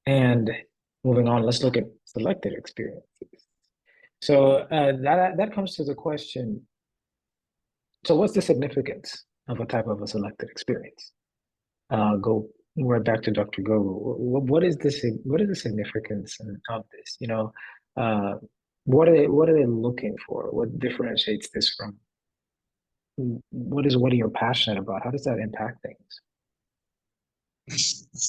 And moving on, let's look at selected experiences. So that comes to the question, so what's the significance of a type of a selected experience? Go right back to Dr. Go. What is the significance of this? You know, what are they looking for? What differentiates this from? What are you passionate about? How does that impact things?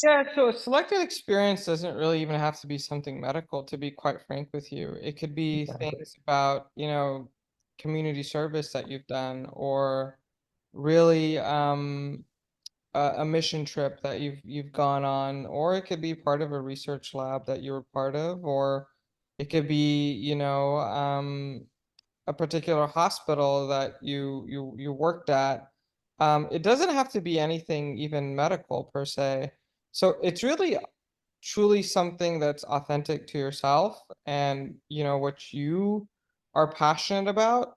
Yeah, so a selected experience doesn't really even have to be something medical, to be quite frank with you. It could be things about, you know, community service that you've done, or really a mission trip that you've gone on, or it could be part of a research lab that you were part of, or it could be, you know, a particular hospital that you worked at. It doesn't have to be anything even medical per se. So it's really truly something that's authentic to yourself and, you know, what you are passionate about.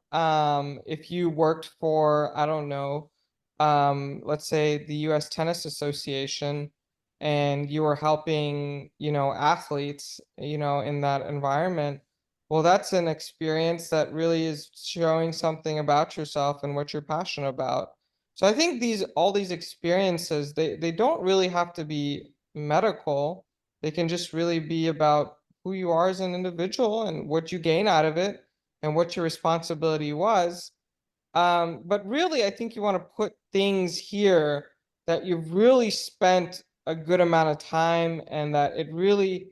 If you worked for, I don't know, let's say the US Tennis Association, and you were helping, you know, athletes, you know, in that environment, well, that's an experience that really is showing something about yourself and what you're passionate about. So I think all these experiences, they don't really have to be medical. They can just really be about who you are as an individual and what you gain out of it and what your responsibility was. But really, I think you want to put things here that you've really spent a good amount of time, and that it really,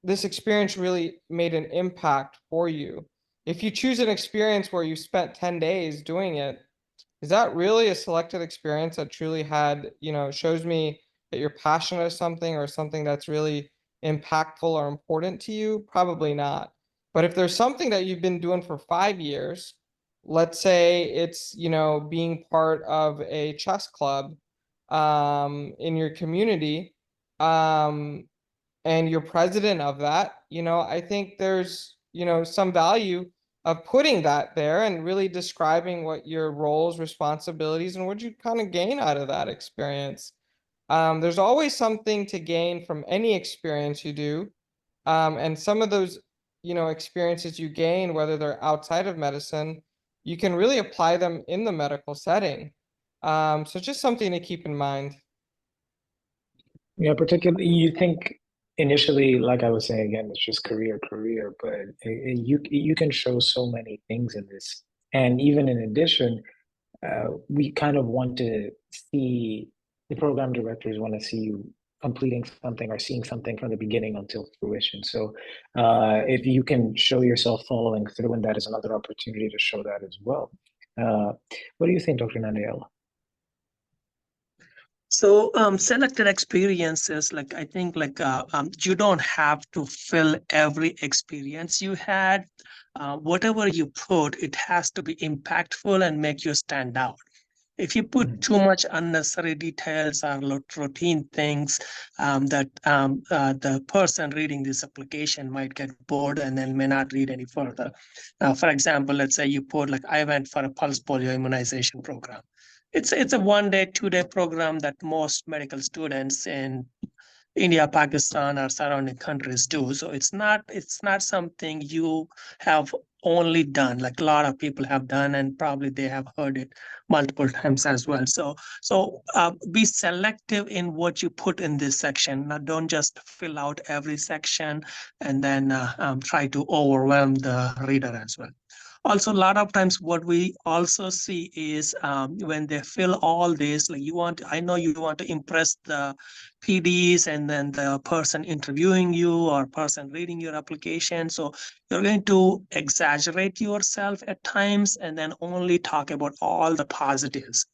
this experience really made an impact for you. If you choose an experience where you spent 10 days doing it, is that really a selected experience that truly had, you know, shows me that you're passionate of something or something that's really impactful or important to you? Probably not. But if there's something that you've been doing for 5 years, let's say it's, you know, being part of a chess club in your community, and you're president of that, you know, I think there's, you know, some value of putting that there and really describing what your roles, responsibilities, and what you kind of gain out of that experience. There's always something to gain from any experience you do. And some of those, you know, experiences you gain, whether they're outside of medicine, you can really apply them in the medical setting. So just something to keep in mind. Yeah, particularly you think initially, like I was saying again, it's just career, but you can show so many things in this. And even in addition, we kind of want to see, the program directors want to see you completing something or seeing something from the beginning until fruition. So if you can show yourself following through, and that is another opportunity to show that as well. What do you think, Dr. Nandiala? So selected experiences, like I think like you don't have to fill every experience you had. Whatever you put, it has to be impactful and make you stand out. If you put too much unnecessary details or routine things, that the person reading this application might get bored and then may not read any further. For example, let's say you put like, I went for a pulse polio immunization program. It's a 1 day, 2 day program that most medical students in India, Pakistan, or surrounding countries do. So it's not something you have only done, like a lot of people have done, and probably they have heard it multiple times as well. So be selective in what you put in this section. Now, don't just fill out every section and then try to overwhelm the reader as well. Also, a lot of times what we also see is when they fill all this, like I know you want to impress the PDs and then the person interviewing you or person reading your application. So you're going to exaggerate yourself at times and then only talk about all the positives.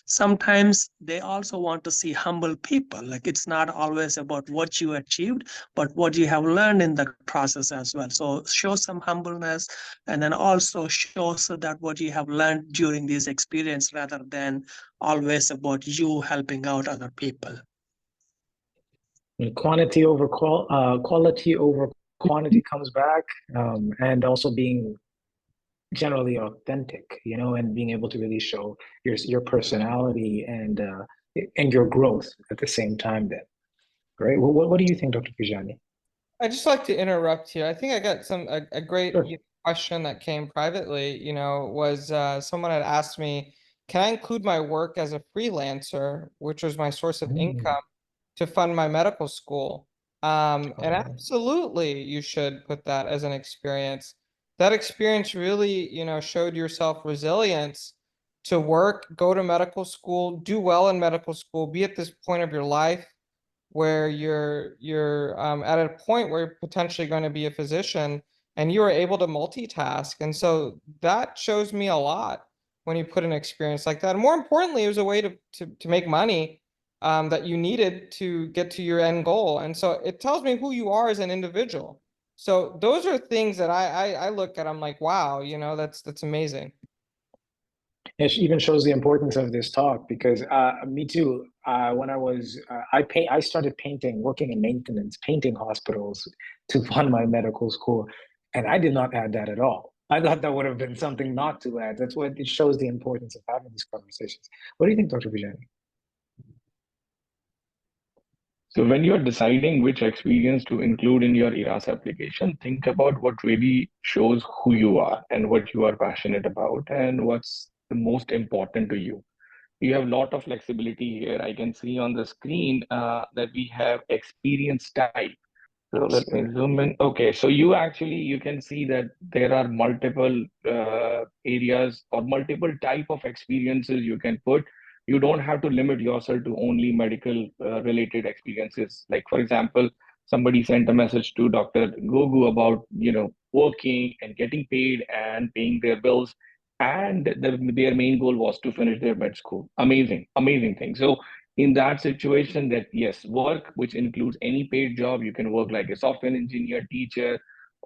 Sometimes they also want to see humble people. Like it's not always about what you achieved, but what you have learned in the process as well. So show some humbleness and then also show so that what you have learned during this experience rather than always about you helping out other people. And quality over quantity comes back, and also being generally authentic, and being able to really show your personality and your growth at the same time. Then, great. What do you think, Dr. Pijani? I'd just like to interrupt here. I think I got a great Sure. question that came privately. Was someone had asked me, can I include my work as a freelancer, which was my source of income, to fund my medical school? And absolutely, you should put that as an experience. That experience really, showed yourself resilience to work, go to medical school, do well in medical school, be at this point of your life where you're at a point where you're potentially going to be a physician and you are able to multitask. And so that shows me a lot when you put an experience like that. And more importantly, it was a way to make money that you needed to get to your end goal. And so it tells me who you are as an individual. So those are things that I look at, I'm like, wow, that's amazing. It even shows the importance of this talk because me too. When I started painting, working in maintenance, painting hospitals to fund my medical school, and I did not add that at all. I thought that would have been something not to add. That's what it shows the importance of having these conversations. What do you think, Dr. Pijani? So when you're deciding which experience to include in your ERAS application, think about what really shows who you are and what you are passionate about and what's the most important to you. You have a lot of flexibility here. I can see on the screen that we have experience type. So let me zoom in. Okay, so you can see that there are multiple areas or multiple type of experiences you can put. You don't have to limit yourself to only medical related experiences. Like for example, somebody sent a message to Dr. Gogu about working and getting paid and paying their bills, and their main goal was to finish their med school. Amazing thing. So in that situation, that yes, work which includes any paid job, you can work like a software engineer, teacher,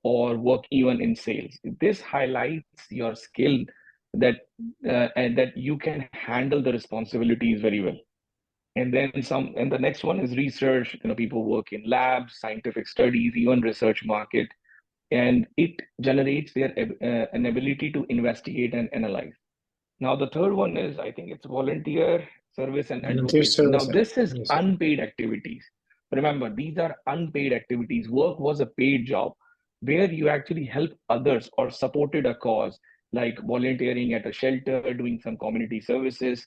or work even in sales. This highlights your skill and that you can handle the responsibilities very well. And then and the next one is research. People work in labs, scientific studies, even research market, and it generates their an ability to investigate and analyze. Now the third one is, I think it's volunteer service and advocacy. Now this is unpaid activities. Remember, these are unpaid activities. Work was a paid job where you actually help others or supported a cause, like volunteering at a shelter, doing some community services.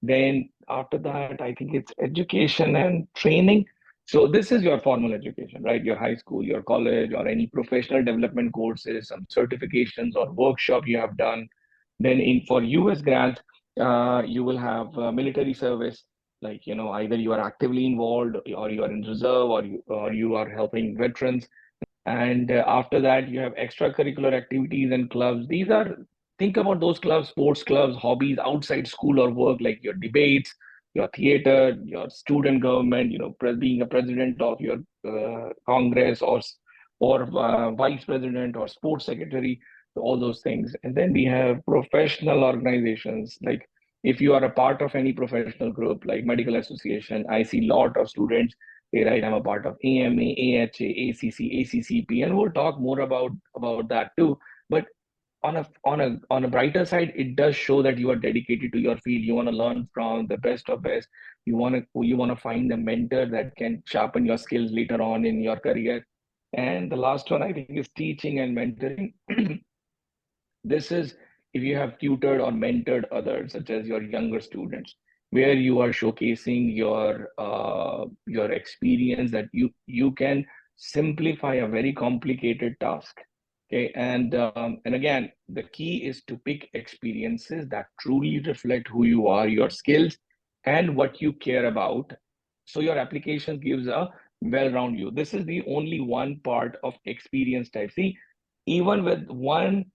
Then after that, I think it's education and training. So this is your formal education, right? Your high school, your college, or any professional development courses, some certifications or workshop you have done. Then for US grants, you will have military service, like either you are actively involved or you are in reserve or you are helping veterans. And after that, you have extracurricular activities and clubs. Think about those clubs, sports clubs, hobbies outside school or work, like your debates, your theater, your student government, being a president of your Congress or vice president or sports secretary, all those things. And then we have professional organizations. Like if you are a part of any professional group, like medical association, I see a lot of students, they write, I'm a part of AMA, AHA, ACC, ACCP, and we'll talk more about that too. But on a brighter side, it does show that you are dedicated to your field. You want to learn from the best of best. You want to find a mentor that can sharpen your skills later on in your career. And the last one, I think, is teaching and mentoring. This is if you have tutored or mentored others, such as your younger students, where you are showcasing your experience, that you can simplify a very complicated task. Okay, and again, the key is to pick experiences that truly reflect who you are, your skills, and what you care about. So your application gives a well-round view. This is the only one part of experience type. See, even with one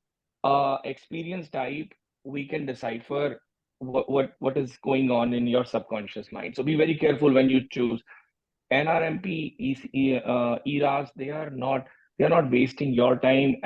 experience type, we can decipher what is going on in your subconscious mind. So be very careful when you choose NRMP, ERAS. They are not wasting your time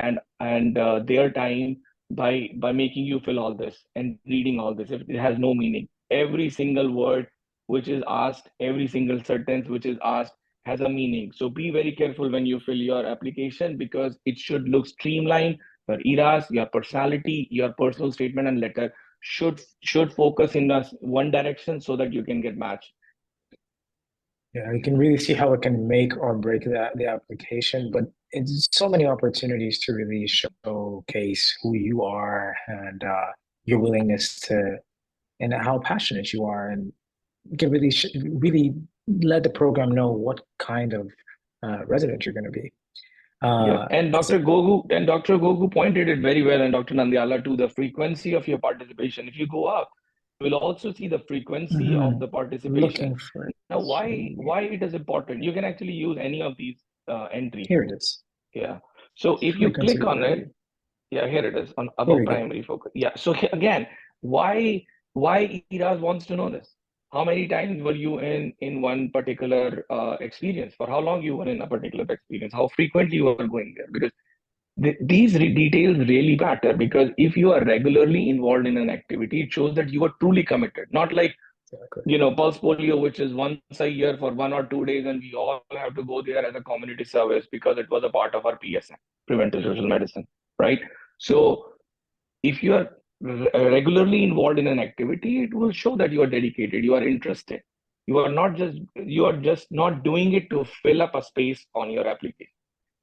and their time by making you fill all this and reading all this if it has no meaning. Every single word which is asked, every single sentence which is asked has a meaning. So be very careful when you fill your application, because it should look streamlined. Your ERAS, your personality, your personal statement and letter should focus in one direction so that you can get matched. Yeah, you can really see how it can make or break the application, but it's so many opportunities to really showcase who you are and your willingness to, and how passionate you are, and can really let the program know what kind of resident you're going to be. Yeah. And Dr. Gogu pointed it very well, and Dr. Nandiala too, the frequency of your participation. If you go up, you will also see the frequency of the participation. Now, why it is important? You can actually use any of these entries. Here it is. Yeah. So if you click on it, yeah, here it is on above primary focus. Yeah. So again, why ERAS wants to know this? How many times were you in one particular experience? For how long you were in a particular experience? How frequently you are going there? Because these details really matter, because if you are regularly involved in an activity, it shows that you are truly committed. Not like, pulse polio, which is once a year for 1 or 2 days, and we all have to go there as a community service because it was a part of our PSM, preventive social medicine, right? So if you are regularly involved in an activity, it will show that you are dedicated, you are interested. You are just not doing it to fill up a space on your application.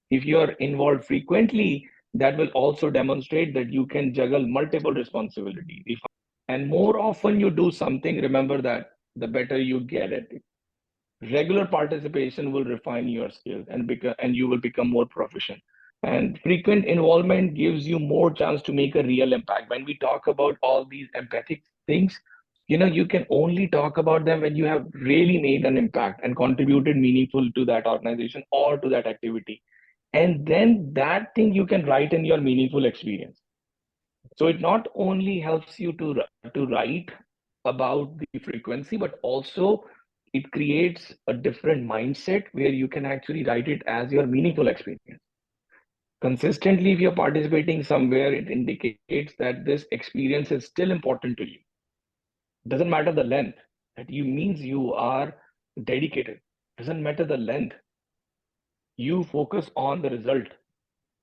If you are involved frequently, that will also demonstrate that you can juggle multiple responsibilities. And more often you do something, remember that, the better you get at it. Regular participation will refine your skills and you will become more proficient. And frequent involvement gives you more chance to make a real impact. When we talk about all these empathic things, you can only talk about them when you have really made an impact and contributed meaningful to that organization or to that activity. And then that thing you can write in your meaningful experience. So it not only helps you to write about the frequency, but also it creates a different mindset where you can actually write it as your meaningful experience. Consistently, if you're participating somewhere, it indicates that this experience is still important to you. Doesn't matter the length. That means you are dedicated. Doesn't matter the length. You focus on the result,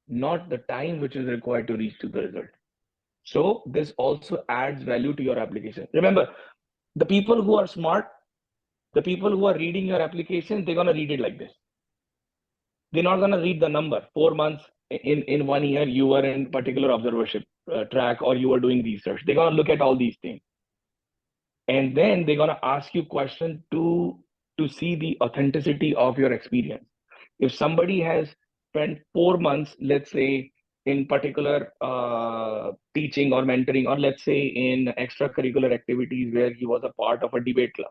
not the time which is required to reach to the result. So this also adds value to your application. Remember, the people who are smart, the people who are reading your application, they're going to read it like this. They're not going to read the number. 4 months in 1 year, you were in particular observership track, or you were doing research. They're going to look at all these things. And then they're going to ask you questions to see the authenticity of your experience. If somebody has spent 4 months, let's say, in particular teaching or mentoring, or let's say in extracurricular activities where he was a part of a debate club,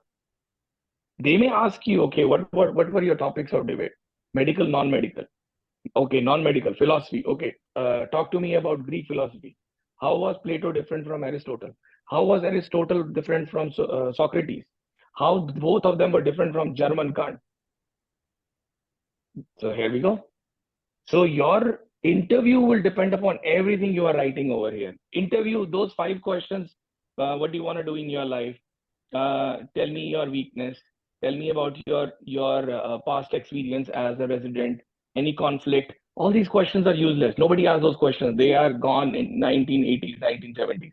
they may ask you, okay, what were your topics of debate? Medical, non-medical. Okay, non-medical, philosophy. Okay, talk to me about Greek philosophy. How was Plato different from Aristotle? How was Aristotle different from Socrates? How both of them were different from German Kant? So here we go. So your interview will depend upon everything you are writing over here. Interview, those 5 questions. What do you want to do in your life? Tell me your weakness. Tell me about your past experience as a resident. Any conflict, All these questions are useless. Nobody asks those questions. They are gone in 1980s, 1970s.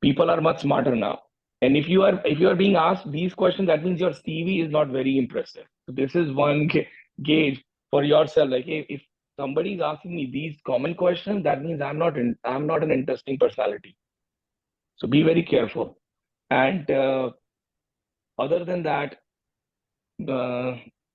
People are much smarter now. And if you are being asked these questions, that means your CV is not very impressive. So this is one gauge for yourself. Like, if somebody is asking me these common questions, that means I'm not an interesting personality. So be very careful. And other than that,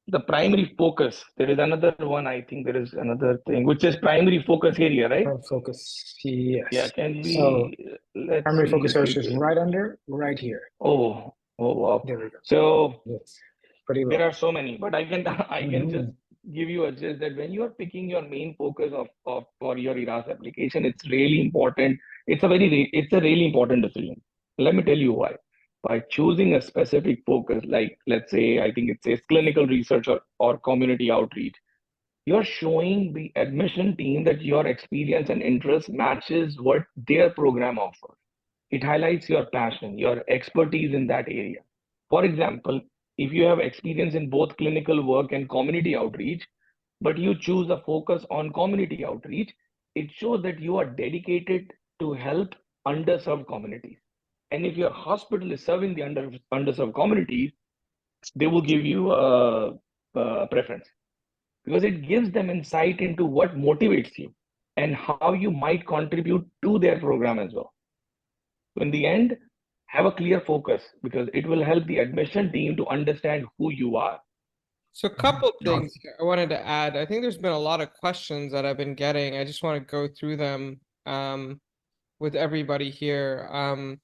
the primary focus, there is another one, I think there is another thing, which is primary focus area, right? Focus, yes. Yeah, can we, so let's primary see focus if area is right under, right here. Oh, wow. There we go. So yes. Pretty low. there are so many, but I can just give you a gist that when you are picking your main focus for your ERAS application, it's really important. It's a really important decision. Let me tell you why. By choosing a specific focus, like let's say, I think it says clinical research or community outreach, you're showing the admission team that your experience and interest matches what their program offers. It highlights your passion, your expertise in that area. For example, if you have experience in both clinical work and community outreach, but you choose a focus on community outreach, it shows that you are dedicated to help underserved communities. And if your hospital is serving the underserved communities, they will give you a preference, because it gives them insight into what motivates you and how you might contribute to their program as well. So in the end, have a clear focus, because it will help the admission team to understand who you are. So a couple things I wanted to add. I think there's been a lot of questions that I've been getting. I just want to go through them with everybody here.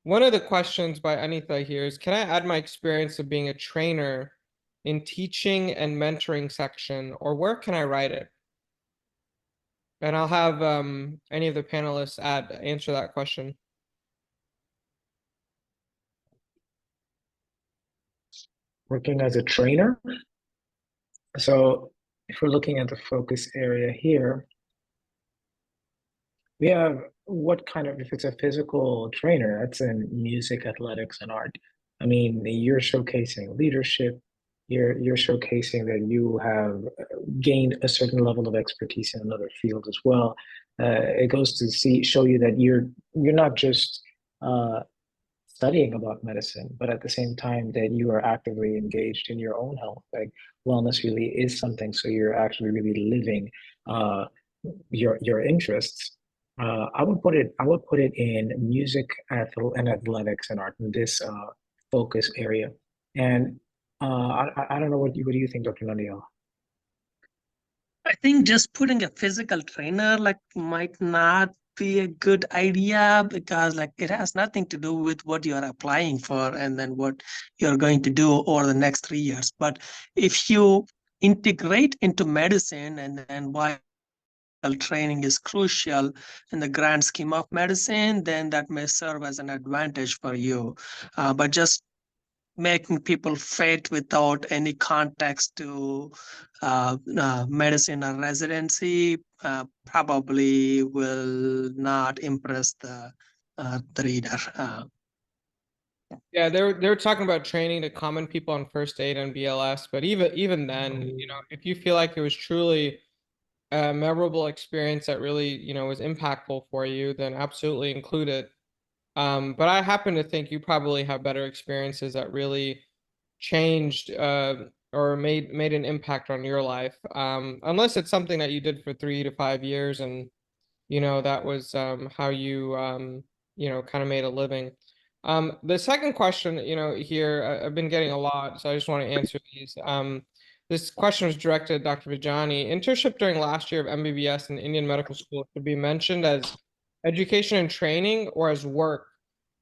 One of the questions by Anita here is, can I add my experience of being a trainer in teaching and mentoring section, or where can I write it? And I'll have any of the panelists answer that question. Working as a trainer. So if we're looking at the focus area here, we have what kind of, if it's a physical trainer, that's in music, athletics, and art. I mean, you're showcasing leadership, you're showcasing that you have gained a certain level of expertise in another field as well. It goes to show you that you're not just studying about medicine, but at the same time that you are actively engaged in your own health. Like, wellness really is something. So you're actually really living your interests. I would put it in music, and athletics and art in this focus area. And I don't know what do you think, Dr. Nandial? I think just putting a physical trainer might not be a good idea, because it has nothing to do with what you are applying for and then what you're going to do over the next 3 years. But if you integrate into medicine, and then why training is crucial in the grand scheme of medicine, then that may serve as an advantage for you. But just making people fit without any context to medicine or residency probably will not impress the reader. Yeah, they're talking about training to common people on first aid and BLS, but even then, if you feel like it was truly a memorable experience that really, was impactful for you, then absolutely include it. But I happen to think you probably have better experiences that really changed or made an impact on your life. Unless it's something that you did for 3 to 5 years and that was how you kind of made a living. The second question, here I've been getting a lot, so I just want to answer these. This question was directed at Dr. Vijani. Internship during last year of MBBS in Indian Medical School should be mentioned as education and training or as work.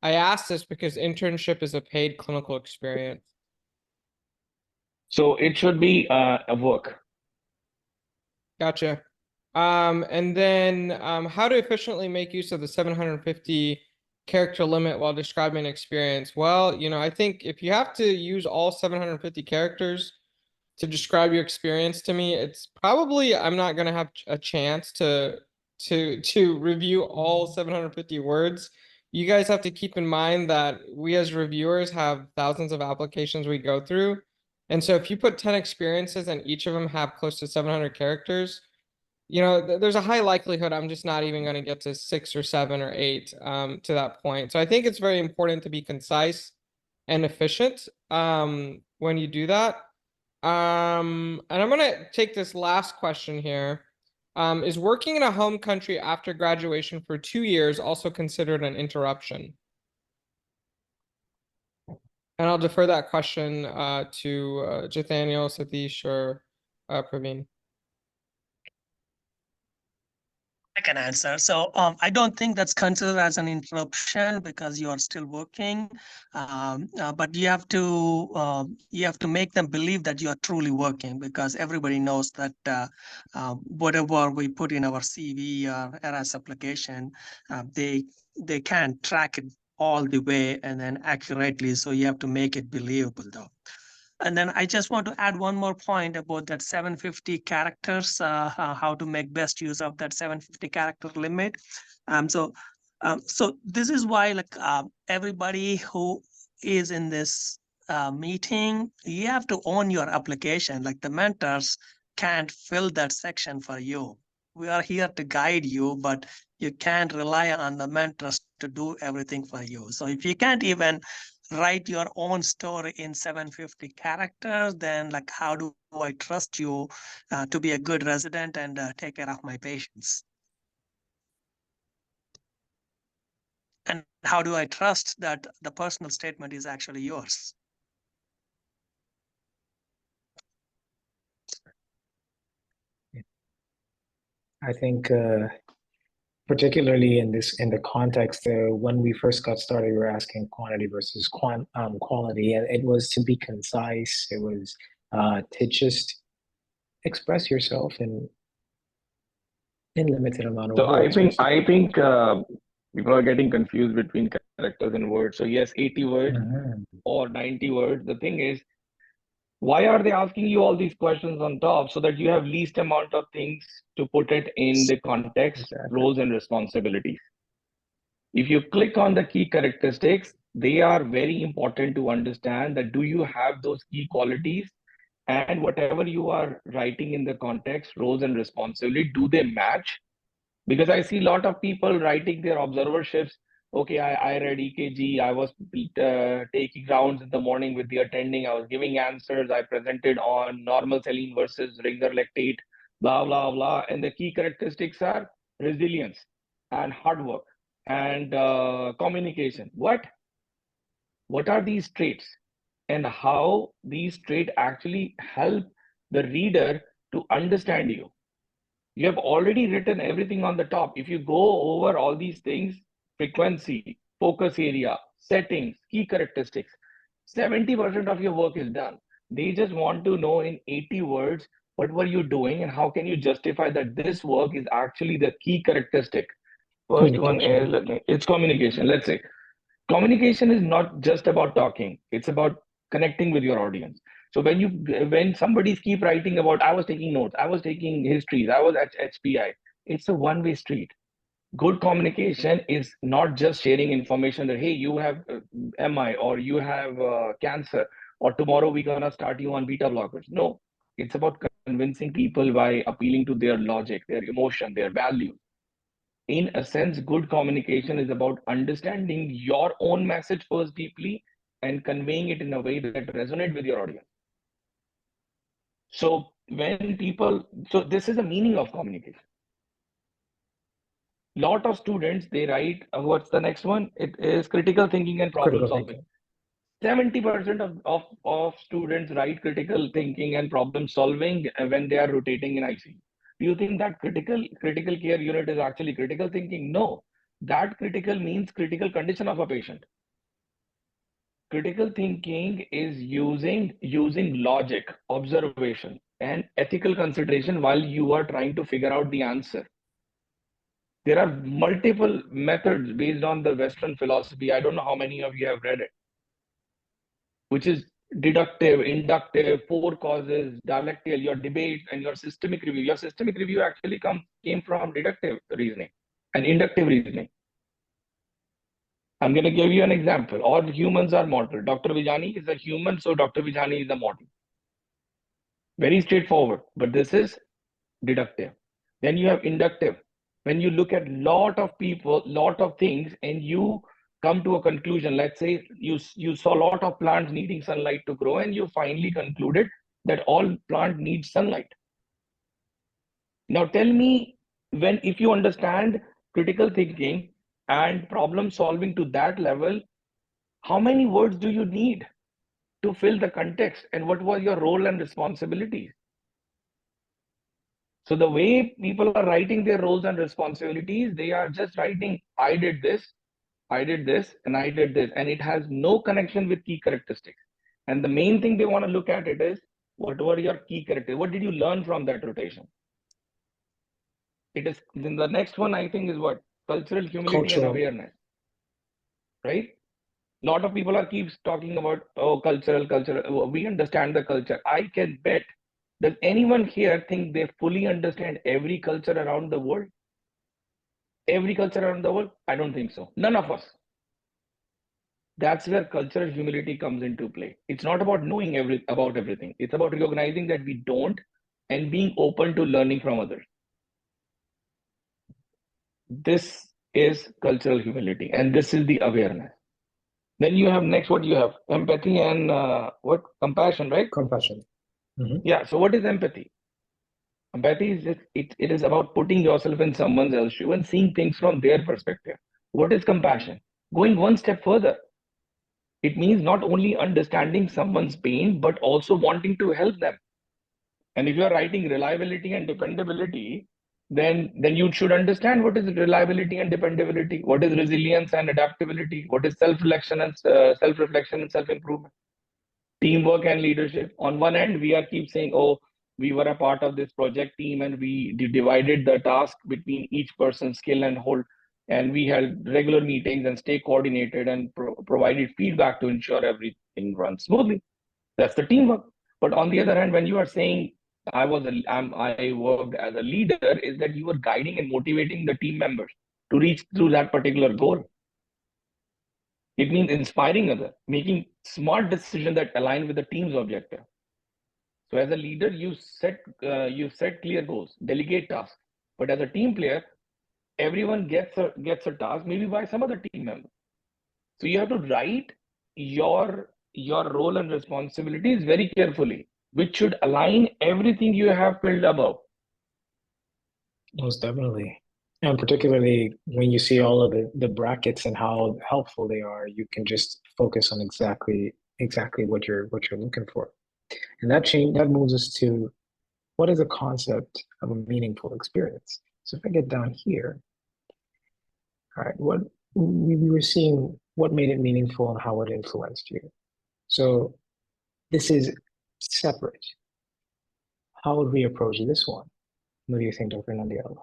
I asked this because internship is a paid clinical experience. So it should be a work. Gotcha. And then how to efficiently make use of the 750 character limit while describing an experience. Well, I think if you have to use all 750 characters to describe your experience to me, it's probably I'm not going to have a chance to review all 750 words. You guys have to keep in mind that we as reviewers have thousands of applications we go through. And so if you put 10 experiences and each of them have close to 700 characters, you know, there's a high likelihood I'm just not even going to get to 6 or 7 or 8 to that point. So I think it's very important to be concise and efficient when you do that. And I'm going to take this last question here. Is working in a home country after graduation for 2 years also considered an interruption? And I'll defer that question to Nathaniel, Satish, or Praveen. I can answer. So I don't think that's considered as an interruption because you are still working, but you have to make them believe that you are truly working, because everybody knows that whatever we put in our CV or ERAS application, they can't track it all the way and then accurately. So you have to make it believable though. And then I just want to add one more point about that 750 characters, how to make best use of that 750 character limit. So this is why, like, everybody who is in this meeting, you have to own your application. Like, the mentors can't fill that section for you. We are here to guide you, but you can't rely on the mentors to do everything for you. So if you can't even write your own story in 750 characters, then like, how do I trust you to be a good resident and take care of my patients? And how do I trust that the personal statement is actually yours? I think particularly in the context when we first got started, we were asking quantity versus quality, and it was to be concise. It was to just express yourself in limited amount of words. I think people are getting confused between characters and words. So yes, 80 words or 90 words. The thing is, why are they asking you all these questions on top? So that you have least amount of things to put it in the context, roles and responsibilities. If you click on the key characteristics, they are very important to understand that do you have those key qualities, and whatever you are writing in the context, roles and responsibility, do they match? Because I see a lot of people writing their observerships. Okay, I read EKG, I was taking rounds in the morning with the attending, I was giving answers, I presented on normal saline versus regular lactate, blah, blah, blah. And the key characteristics are resilience and hard work and communication. What are these traits, and how these traits actually help the reader to understand you? You have already written everything on the top. If you go over all these things, frequency, focus area, settings, key characteristics, 70% of your work is done. They just want to know in 80 words, what were you doing and how can you justify that this work is actually the key characteristic? First one is, it's communication. Let's say communication is not just about talking. It's about connecting with your audience. So when somebody's keep writing about, I was taking notes, I was taking histories, I was at HPI, it's a one-way street. Good communication is not just sharing information that, hey, you have MI or you have cancer, or tomorrow we're gonna start you on beta blockers. No, it's about convincing people by appealing to their logic, their emotion, their values. In a sense, good communication is about understanding your own message first deeply and conveying it in a way that resonates with your audience. So so this is the meaning of communication. Lot of students, they write, what's the next one? It is critical thinking and problem solving. 70% of students write critical thinking and problem solving when they are rotating in ICU. Do you think that critical care unit is actually critical thinking? No, that critical means critical condition of a patient. Critical thinking is using logic, observation, and ethical consideration while you are trying to figure out the answer. There are multiple methods based on the Western philosophy. I don't know how many of you have read it, which is deductive, inductive, four causes, dialectical, your debate, and your systemic review. Your systemic review actually came from deductive reasoning and inductive reasoning. I'm going to give you an example. All humans are mortal. Dr. Vijani is a human, so Dr. Vijani is a mortal. Very straightforward, but this is deductive. Then you have inductive. When you look at lot of people, lot of things, and you come to a conclusion, let's say you saw a lot of plants needing sunlight to grow, and you finally concluded that all plant needs sunlight. Now tell me, if you understand critical thinking and problem solving to that level, how many words do you need to fill the context, and what was your role and responsibilities? So the way people are writing their roles and responsibilities, they are just writing, I did this, and I did this, and it has no connection with key characteristics. And the main thing they want to look at it is, what were your key characteristics? What did you learn from that rotation? It is, then the next one I think is what? Cultural humility and awareness, right? A lot of people keeps talking about, oh, cultural. We understand the culture. I can bet. Does anyone here think they fully understand every culture around the world? Every culture around the world? I don't think so. None of us. That's where cultural humility comes into play. It's not about knowing about everything. It's about recognizing that we don't and being open to learning from others. This is cultural humility, and this is the awareness. Then you have next, what you have? Empathy and what? Compassion, right? Compassion. Mm-hmm. Yeah. So what is empathy? Empathy is it is about putting yourself in someone else's shoe and seeing things from their perspective. What is compassion? Going one step further. It means not only understanding someone's pain, but also wanting to help them. And if you are writing reliability and dependability, then you should understand what is reliability and dependability, what is resilience and adaptability, what is self-reflection and self-improvement, teamwork and leadership. On one end, we keep saying, oh, we were a part of this project team and we divided the task between each person's skill and hold, and we held regular meetings and stay coordinated and provided feedback to ensure everything runs smoothly. That's the teamwork. But on the other hand, when you are saying I worked as a leader, is that you were guiding and motivating the team members to reach through that particular goal. It means inspiring others, making smart decisions that align with the team's objective. So as a leader, you set clear goals, delegate tasks. But as a team player, everyone gets a task, maybe by some other team member. So you have to write your role and responsibilities very carefully, which should align everything you have filled above. Most definitely. And particularly when you see all of the brackets and how helpful they are, you can just focus on exactly what you're looking for. And that moves us to, what is a concept of a meaningful experience? So if I get down here, all right, what we were seeing, what made it meaningful and how it influenced you. So this is separate. How would we approach this one? What do you think, Dr. Nandiala?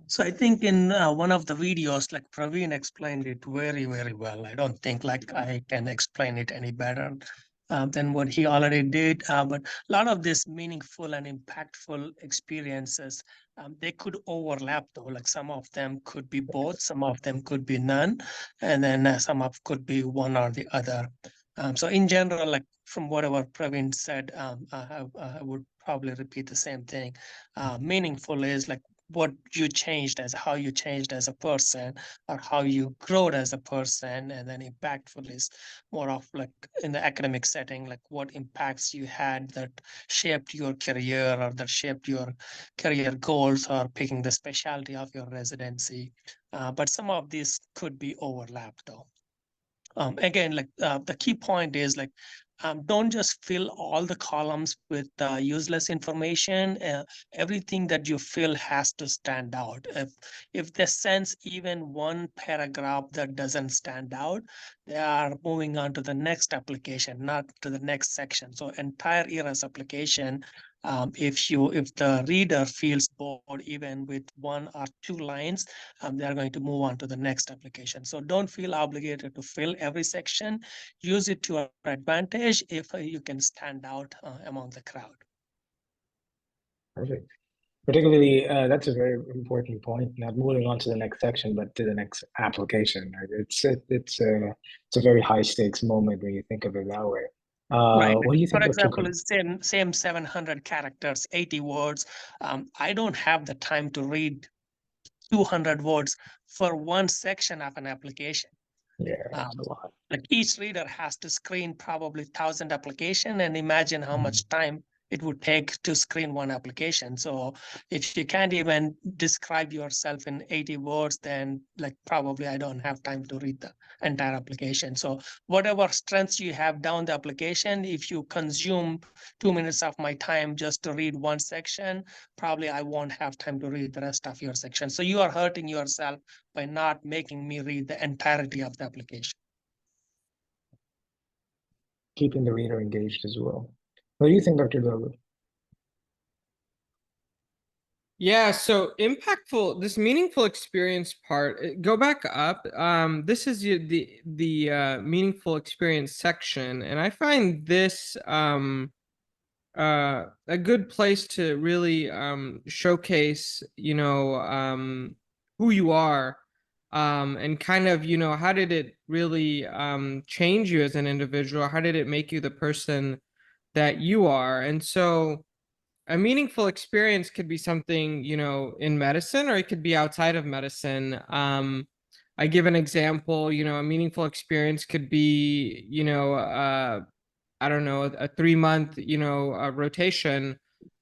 So I think in one of the videos, like Praveen explained it very, very well. I don't think like I can explain it any better than what he already did. But a lot of these meaningful and impactful experiences, they could overlap though. Like some of them could be both, some of them could be none, and then some of could be one or the other. So in general, like from whatever Praveen said, I would probably repeat the same thing. Meaningful is like what you changed as how you changed as a person or how you growed as a person, and then impactful is more of like in the academic setting, like what impacts you had that shaped your career or that shaped your career goals or picking the specialty of your residency. But some of these could be overlapped though. Again, like the key point is like, don't just fill all the columns with useless information. Everything that you fill has to stand out. If they sense even one paragraph that doesn't stand out, they are moving on to the next application, not to the next section. So entire ERAS application, if the reader feels bored even with 1 or 2 lines, they are going to move on to the next application. So don't feel obligated to fill every section. Use it to your advantage if you can stand out among the crowd. Perfect. Particularly, that's a very important point. Not moving on to the next section, but to the next application. Right? It's a very high stakes moment when you think of it that way. Right. What do you think, For Dr. example, Gu? it's same 700 characters, 80 words. I don't have the time to read 200 words for one section of an application. Yeah, that's a lot. Like each reader has to screen probably 1,000 application, and imagine how much time it would take to screen one application. So if you can't even describe yourself in 80 words, then like probably I don't have time to read the entire application. So whatever strengths you have down the application, if you consume 2 minutes of my time just to read one section, probably I won't have time to read the rest of your section. So you are hurting yourself by not making me read the entirety of the application. Keeping the reader engaged as well. What do you think, Dr. Gu? Yeah, so impactful, this meaningful experience part, go back up. This is the meaningful experience section, and I find this a good place to really showcase, you know, who you are, and kind of, you know, how did it really change you as an individual? How did it make you the person that you are? And so a meaningful experience could be something, you know, in medicine, or it could be outside of medicine. I give an example, you know, a meaningful experience could be, you know, I don't know, a 3-month, you know, rotation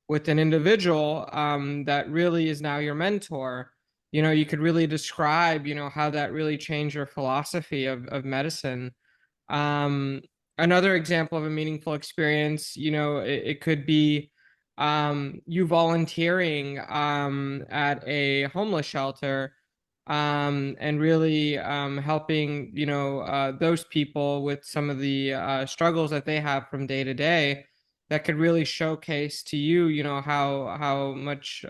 with an individual that really is now your mentor. You know, you could really describe, you know, how that really changed your philosophy of medicine. Another example of a meaningful experience, you know, it could be you volunteering at a homeless shelter, and really helping, you know, those people with some of the struggles that they have from day to day, that could really showcase to you, you know, how much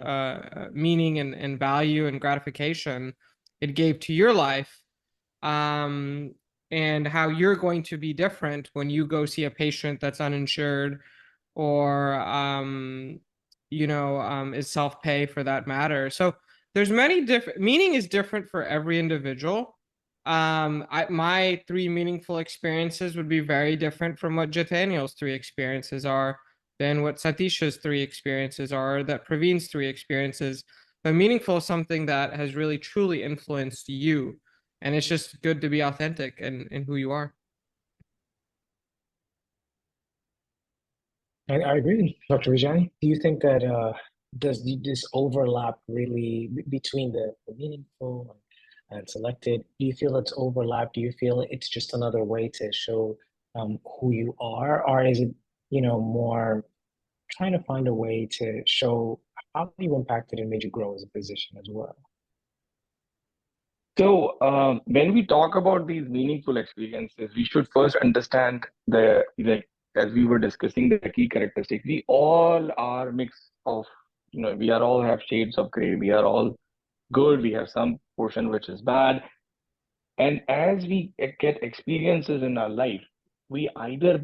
meaning and value and gratification it gave to your life, and how you're going to be different when you go see a patient that's uninsured, or you know, is self-pay for that matter. So there's many different, meaning is different for every individual. My 3 meaningful experiences would be very different from what Jitaniel's 3 experiences are, than what Satisha's 3 experiences are, that Praveen's 3 experiences. But meaningful is something that has really truly influenced you, and it's just good to be authentic in who you are. I agree, Dr. Vijay. Do you think that does this overlap really between the meaningful and selected? Do you feel it's overlap? Do you feel it's just another way to show who you are, or is it, you know, more trying to find a way to show how you impacted and made you grow as a physician as well? So when we talk about these meaningful experiences, we should first understand the, like, as we were discussing, the key characteristics. We all are mix of, you know, we are all have shades of gray. We are all good. We have some portion which is bad. And as we get experiences in our life, we either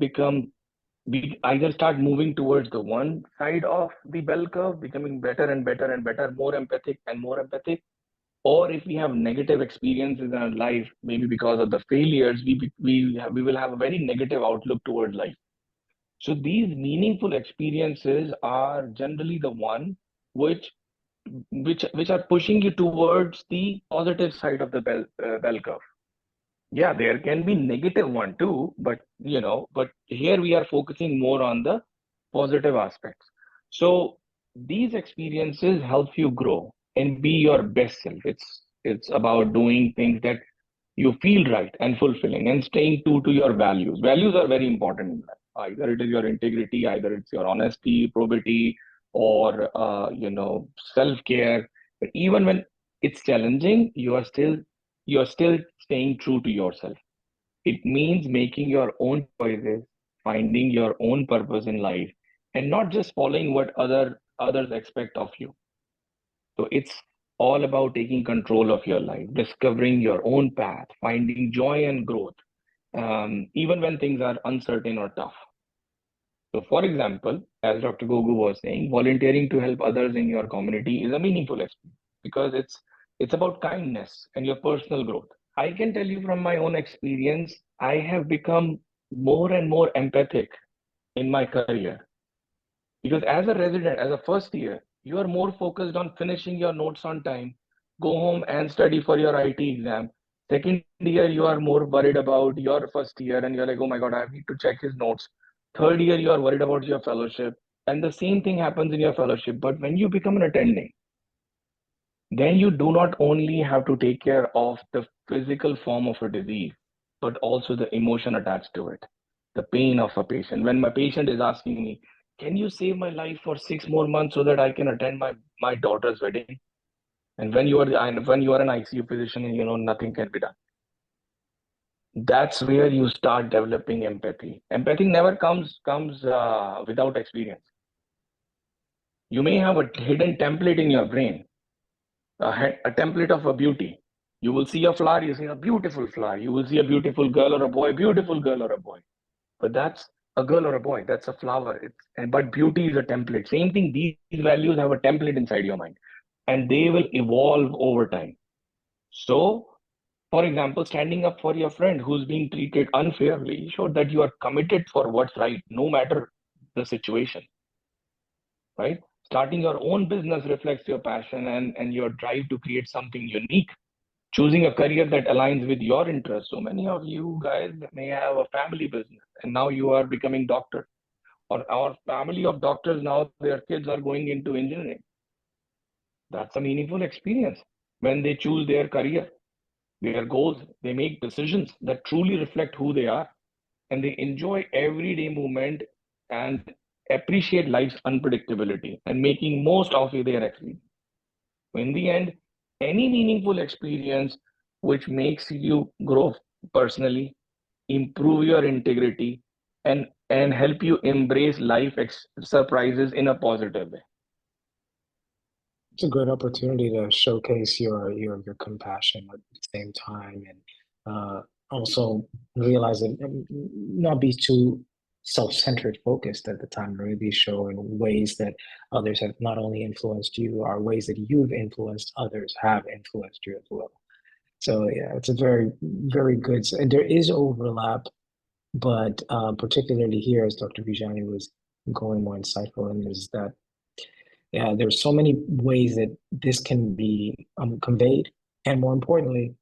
start moving towards the one side of the bell curve, becoming better and better and better, more empathic and more empathic. Or if we have negative experiences in our life, maybe because of the failures, we will have a very negative outlook towards life. So these meaningful experiences are generally the one which are pushing you towards the positive side of the bell curve. Yeah, there can be negative one too, but you know, but here we are focusing more on the positive aspects. So these experiences help you grow and be your best self. It's about doing things that you feel right and fulfilling, and staying true to your values. Values are very important in life. Either it is your integrity, either it's your honesty, probity, or you know, self-care. But even when it's challenging, you are still staying true to yourself. It means making your own choices, finding your own purpose in life, and not just following what others expect of you. So it's all about taking control of your life, discovering your own path, finding joy and growth, even when things are uncertain or tough. So, for example, as Dr. Gogu was saying, volunteering to help others in your community is a meaningful experience because it's about kindness and your personal growth. I can tell you from my own experience, I have become more and more empathic in my career. Because as a resident, as a first year, you are more focused on finishing your notes on time, go home and study for your IT exam. Second year, you are more worried about your first year and you're like, oh my God, I need to check his notes. Third year, you are worried about your fellowship. And the same thing happens in your fellowship. But when you become an attending, then you do not only have to take care of the physical form of a disease, but also the emotion attached to it, the pain of a patient. When my patient is asking me, can you save my life for 6 more months so that I can attend my daughter's wedding? And when you are an ICU physician, and you know nothing can be done. That's where you start developing empathy. Empathy never comes without experience. You may have a hidden template in your brain, a template of a beauty. You will see a flower, you see a beautiful flower. You will see a beautiful girl or a boy, beautiful girl or a boy. But that's a girl or a boy, that's a flower. But beauty is a template. Same thing, these values have a template inside your mind and they will evolve over time. So, for example, standing up for your friend who's being treated unfairly, show that you are committed for what's right, no matter the situation, right? Starting your own business reflects your passion and your drive to create something unique. Choosing a career that aligns with your interests. So many of you guys may have a family business and now you are becoming doctor, or our family of doctors now their kids are going into engineering. That's a meaningful experience. When they choose their career, their goals, they make decisions that truly reflect who they are, and they enjoy everyday movement and appreciate life's unpredictability and making most of their experience. In the end, any meaningful experience which makes you grow personally, improve your integrity, and help you embrace life surprises in a positive way. It's a great opportunity to showcase your compassion at the same time, and also realize that not be too self-centered focused at the time, really show in ways that others have not only influenced you, are ways that you've influenced others, have influenced you as well. So yeah, it's a very, very good, and there is overlap, but particularly here, as Dr. Vijani was going more insightful in, is that yeah, there's so many ways that this can be conveyed, and more importantly,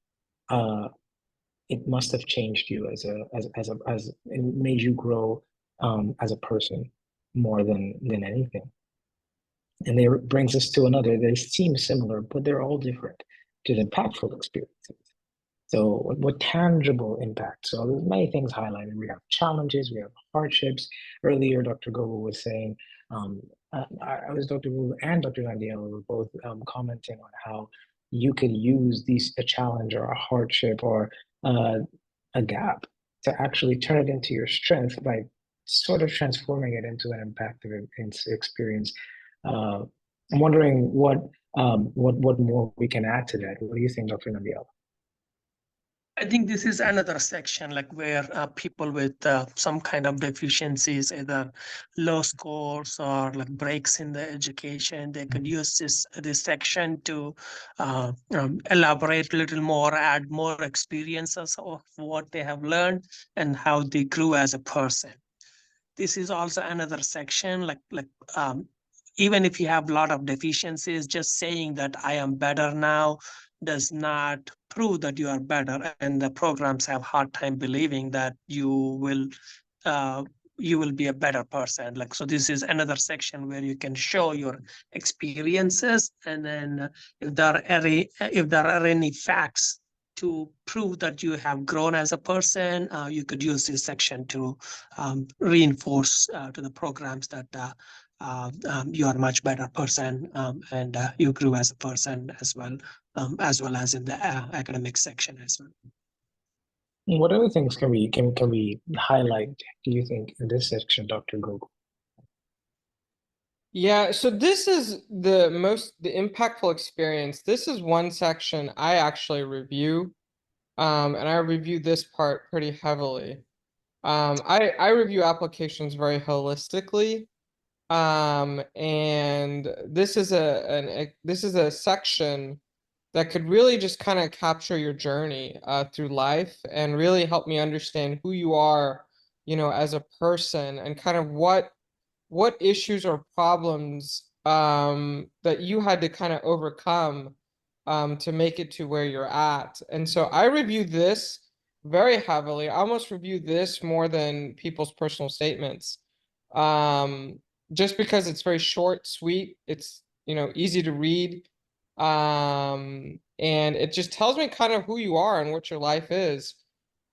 it must have changed you as it made you grow as a person more than anything. And there brings us to another. They seem similar, but they're all different. To the impactful experiences. So what tangible impact? So there's many things highlighted. We have challenges, we have hardships. Earlier, Dr. Gogo was saying, I was Dr. Gogo and Dr. Nandiela were both commenting on how you could use a challenge or a hardship or a gap to actually turn it into your strength by sort of transforming it into an impactful experience. I'm wondering what more we can add to that. What do you think, Dr. Nandiela? I think this is another section like where people with some kind of deficiencies, either low scores or like breaks in the education, they could use this section to elaborate a little more, add more experiences of what they have learned and how they grew as a person. This is also another section even if you have a lot of deficiencies, just saying that I am better now does not prove that you are better, and the programs have hard time believing that you will be a better person. So this is another section where you can show your experiences, and then if there are any facts to prove that you have grown as a person, you could use this section to reinforce to the programs that you are a much better person and you grew as a person as well as in the academic section as well. What other things can we highlight, do you think, in this section, Dr. Gogo? Yeah, so this is the impactful experience. This is one section I actually review, and I review this part pretty heavily. I review applications very holistically. And this is a section that could really just kind of capture your journey through life and really help me understand who you are as a person, and kind of what issues or problems that you had to kind of overcome to make it to where you're at. And so I review this very heavily. I almost review this more than people's personal statements, just because it's very short, sweet. It's, easy to read. And it just tells me kind of who you are and what your life is.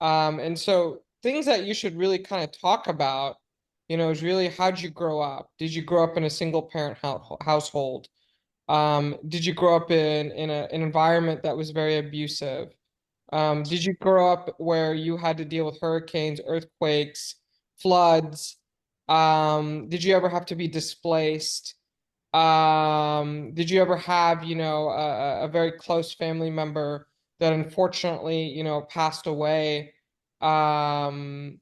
And so things that you should really kind of talk about, is really, how'd you grow up? Did you grow up in a single parent household? Did you grow up in an environment that was very abusive? Did you grow up where you had to deal with hurricanes, earthquakes, floods? Did you ever have to be displaced? Did you ever have, a very close family member that unfortunately, passed away? Did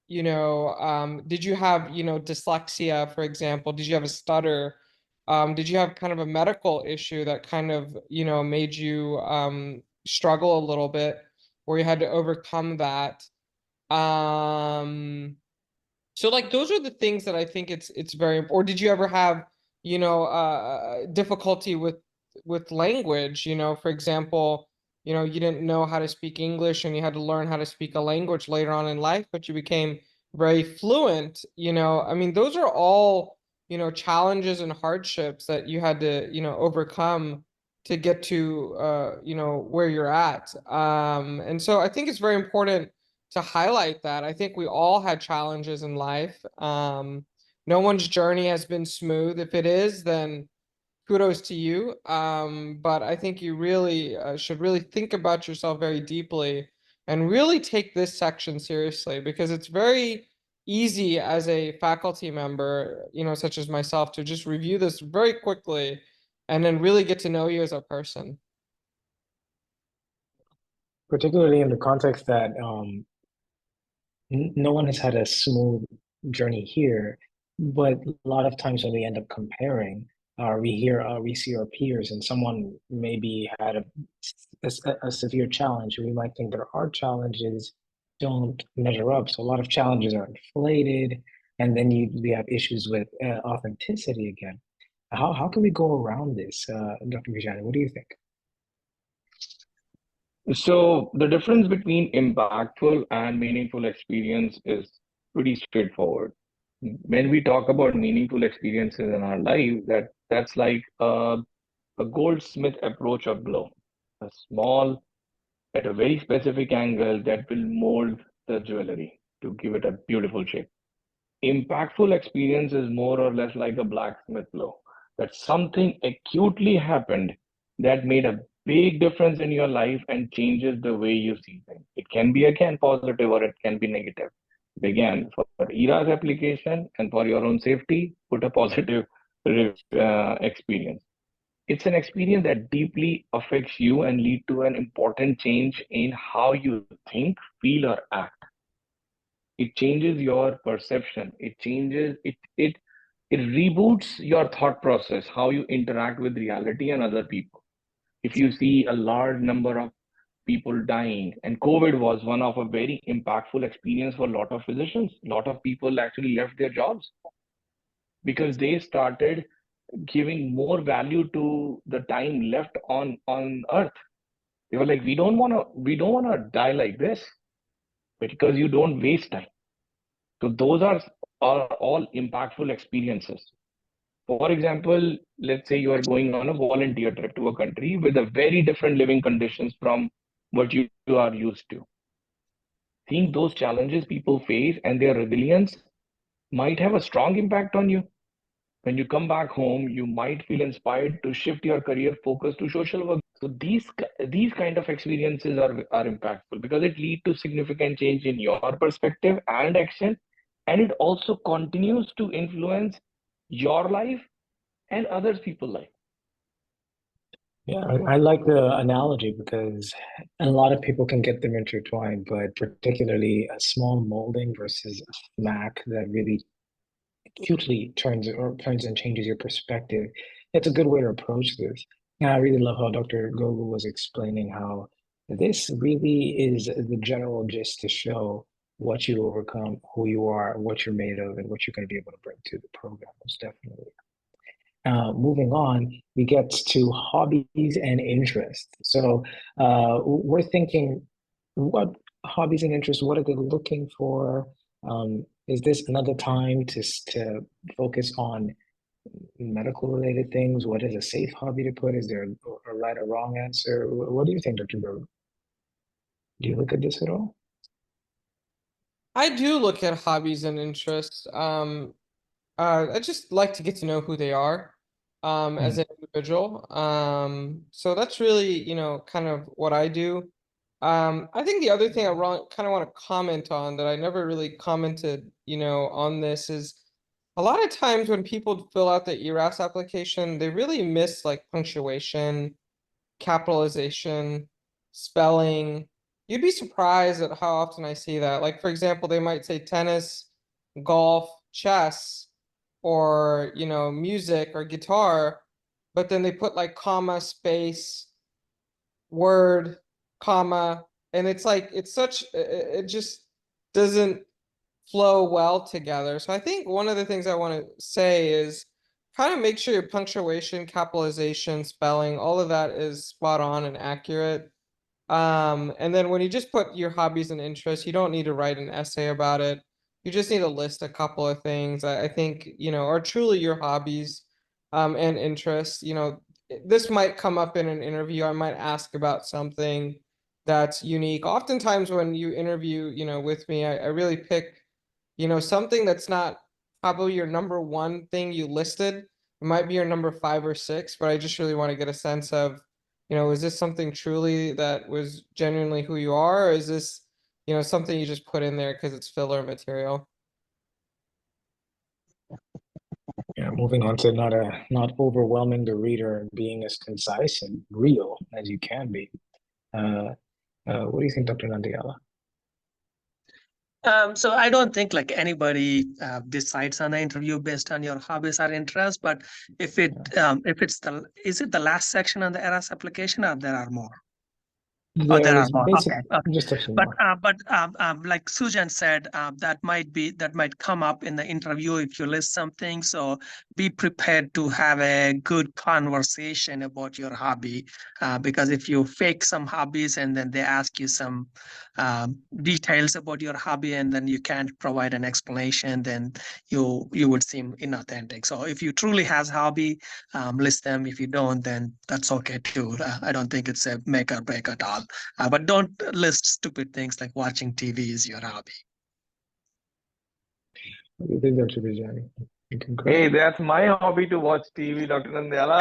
you have, dyslexia, for example? Did you have a stutter? Did you have kind of a medical issue that kind of, made you struggle a little bit, where you had to overcome that? So like those are the things that I think it's very important. Or did you ever have, difficulty with language? For example, you didn't know how to speak English and you had to learn how to speak a language later on in life, but you became very fluent. I mean, those are all, challenges and hardships that you had to, overcome to get to, where you're at. And so I think it's very important to highlight that. I think we all had challenges in life. No one's journey has been smooth. If it is, then kudos to you. But I think you really should really think about yourself very deeply and really take this section seriously, because it's very easy as a faculty member, such as myself, to just review this very quickly and then really get to know you as a person. Particularly in the context that no one has had a smooth journey here, but a lot of times when we end up comparing, we see our peers, and someone maybe had a severe challenge. We might think that our challenges don't measure up. So a lot of challenges are inflated, and then we have issues with authenticity again. How can we go around this, Dr. Vijay? What do you think? So the difference between impactful and meaningful experience is pretty straightforward. When we talk about meaningful experiences in our life, that's like a goldsmith approach of glow, a small, at a very specific angle that will mold the jewelry to give it a beautiful shape. Impactful experience is more or less like a blacksmith blow, that something acutely happened that made a big difference in your life and changes the way you see things. It can be again positive or it can be negative. Again, for ERAS application and for your own safety, put a positive experience. It's an experience that deeply affects you and lead to an important change in how you think, feel, or act. It changes your perception. It changes, it reboots your thought process, how you interact with reality and other people. If you see a large number of people dying, and COVID was one of a very impactful experience for a lot of physicians. A lot of people actually left their jobs because they started giving more value to the time left on earth. They were like, we don't want to die like this, because you don't waste time. So those are all impactful experiences. For example, let's say you are going on a volunteer trip to a country with a very different living conditions from what you are used to. Seeing those challenges people face and their resilience might have a strong impact on you. When you come back home, you might feel inspired to shift your career focus to social work. So these kind of experiences are impactful because it leads to significant change in your perspective and action, and it also continues to influence your life and other people's life. Yeah, I like the analogy because a lot of people can get them intertwined, but particularly a small molding versus a smack that really acutely turns and changes your perspective. It's a good way to approach this. And I really love how Dr. Gogu was explaining how this really is the general gist to show what you overcome, who you are, what you're made of, and what you're going to be able to bring to the program, most definitely. Moving on, we get to hobbies and interests. So we're thinking, what hobbies and interests, what are they looking for? Is this another time to focus on medical related things? What is a safe hobby to put? Is there a right or wrong answer? What do you think, Dr. Berg? Do you look at this at all? I do look at hobbies and interests. I just like to get to know who they are as an individual. So that's really, kind of what I do. I think the other thing I kind of want to comment on that I never really commented, on this is a lot of times when people fill out the ERAS application, they really miss like punctuation, capitalization, spelling. You'd be surprised at how often I see that. Like, for example, they might say tennis, golf, chess, or, music or guitar, but then they put like comma, space, word, comma, and it's like, it just doesn't flow well together. So I think one of the things I want to say is kind of make sure your punctuation, capitalization, spelling, all of that is spot on and accurate. And then when you just put your hobbies and interests, you don't need to write an essay about it. You just need to list a couple of things I think, are truly your hobbies and interests. This might come up in an interview. I might ask about something that's unique. Oftentimes when you interview, with me, I really pick, something that's not probably your number one thing you listed. It might be your number 5 or 6, but I just really want to get a sense of, is this something truly that was genuinely who you are, or is this, something you just put in there because it's filler material? Yeah, moving on to not overwhelming the reader and being as concise and real as you can be. What do you think, Dr. Nandiala? So I don't think like anybody decides on the interview based on your hobbies or interests, but if is it the last section on the ERAS application, or there are more? Oh, there are more. Okay. Just a few But more. like Sujan said, that might come up in the interview if you list something. So be prepared to have a good conversation about your hobby, because if you fake some hobbies and then they ask you some details about your hobby and then you can't provide an explanation, then you would seem inauthentic. So if you truly has hobby, list them. If you don't, then that's okay too. I don't think it's a make or break at all. But don't list stupid things like watching TV is your hobby. What do you think, Dr. Vijay? Hey, that's my hobby to watch TV, Dr. Nandiala.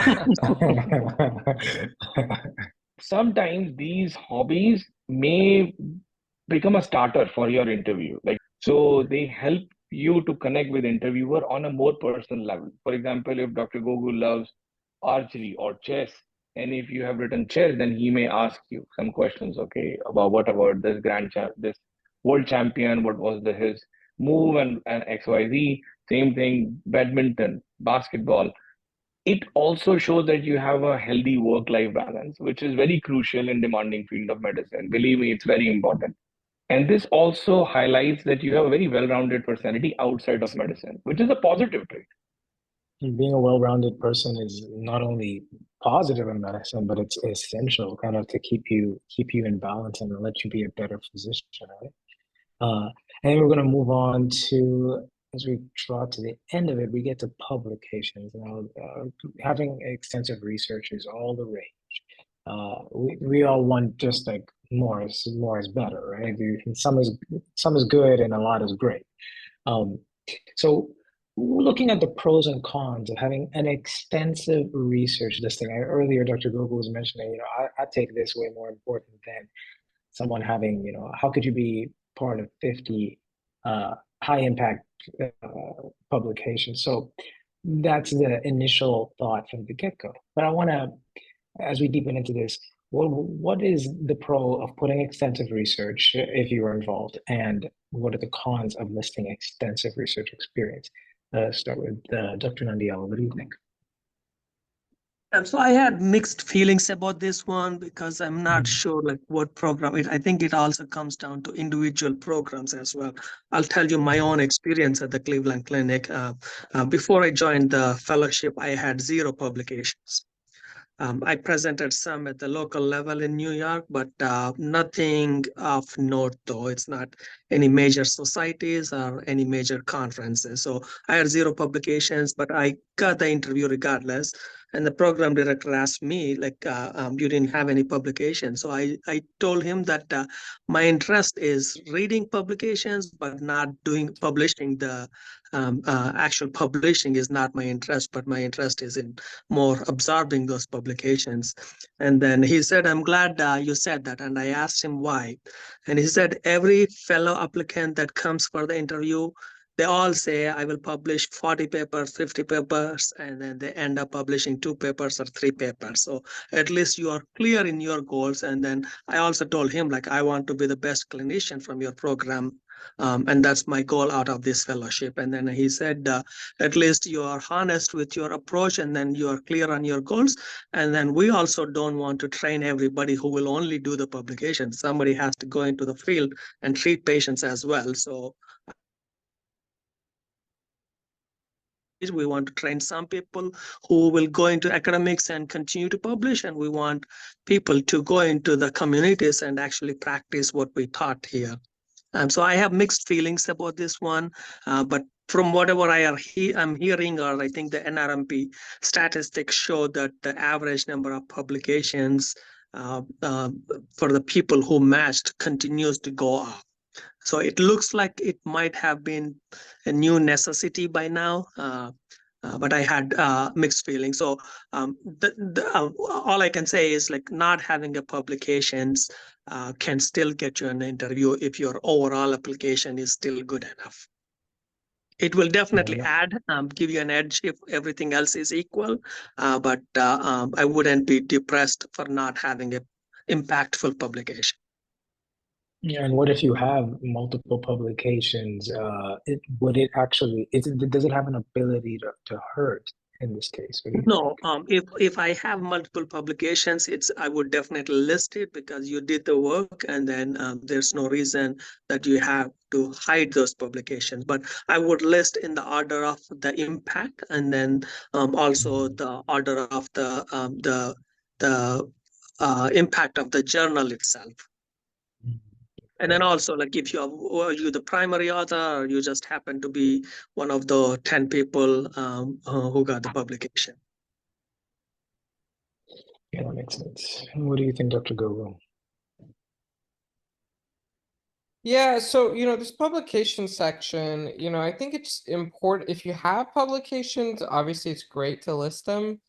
Sometimes these hobbies may become a starter for your interview. So they help you to connect with interviewer on a more personal level. For example, if Dr. Gogu loves archery or chess, and if you have written chess, then he may ask you some questions, what about this world champion, what was his move and XYZ. Same thing, badminton, basketball. It also shows that you have a healthy work-life balance, which is very crucial in demanding field of medicine. Believe me, it's very important. And this also highlights that you have a very well-rounded personality outside of medicine, which is a positive trait. Being a well-rounded person is not only positive in medicine, but it's essential kind of to keep you in balance and let you be a better physician, right? And then we're going to move on to, as we draw to the end of it, we get to publications. Now, having extensive research is all the rage. We all want just like more is better, right? Some is good and a lot is great. So looking at the pros and cons of having an extensive research listing. Earlier, Dr. Gogu was mentioning, I take this way more important than someone having, how could you be part of 50 high impact publications? So that's the initial thought from the get-go. But I want to, as we deepen into this, what is the pro of putting extensive research if you are involved, and what are the cons of listing extensive research experience? Start with Dr. Nandiala. What do you think? So I had mixed feelings about this one because I'm not sure like what program it. I think it also comes down to individual programs as well. I'll tell you my own experience at the Cleveland Clinic. Before I joined the fellowship, I had 0 publications. I presented some at the local level in New York, but nothing of note though. It's not any major societies or any major conferences. So I had 0 publications, but I got the interview regardless. And the program director asked me, like, you didn't have any publications. So I told him that my interest is reading publications, but not publishing. The actual publishing is not my interest, but my interest is in more absorbing those publications. And then he said, I'm glad you said that. And I asked him why. And he said, every fellow applicant that comes for the interview, they all say, I will publish 40 papers, 50 papers, and then they end up publishing 2 papers or 3 papers. So at least you are clear in your goals. And then I also told him, like, I want to be the best clinician from your program. And that's my goal out of this fellowship. And then he said, at least you are honest with your approach and then you are clear on your goals. And then we also don't want to train everybody who will only do the publication. Somebody has to go into the field and treat patients as well. So we want to train some people who will go into academics and continue to publish, and we want people to go into the communities and actually practice what we taught here. So I have mixed feelings about this one, but from whatever I'm hearing, or I think the NRMP statistics show that the average number of publications for the people who matched continues to go up. So it looks like it might have been a new necessity by now, but I had mixed feelings. So all I can say is like not having a publications can still get you an interview if your overall application is still good enough. It will definitely give you an edge if everything else is equal, but I wouldn't be depressed for not having an impactful publication. Yeah, and what if you have multiple publications? Does it have an ability to hurt in this case? No, if I have multiple publications, I would definitely list it because you did the work, and then there's no reason that you have to hide those publications. But I would list in the order of the impact, and then also the order of the impact of the journal itself. And then also, like, if you the primary author, or you just happen to be one of the 10 people who got the publication. Yeah, that makes sense. What do you think, Dr. 𝗀𝗀? Yeah, so, this publication section, I think it's important. If you have publications, obviously it's great to list them,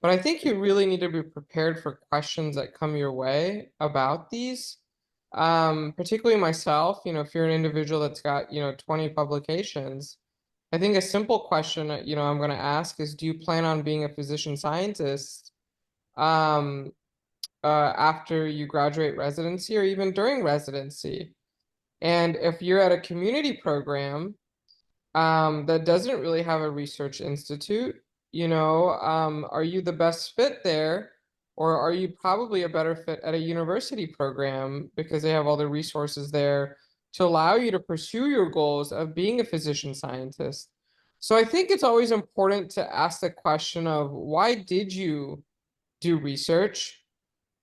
but I think you really need to be prepared for questions that come your way about these. Particularly myself, if you're an individual that's got, 20 publications, I think a simple question, I'm going to ask is, do you plan on being a physician scientist after you graduate residency or even during residency? And if you're at a community program that doesn't really have a research institute, are you the best fit there? Or are you probably a better fit at a university program because they have all the resources there to allow you to pursue your goals of being a physician scientist? So I think it's always important to ask the question of, why did you do research?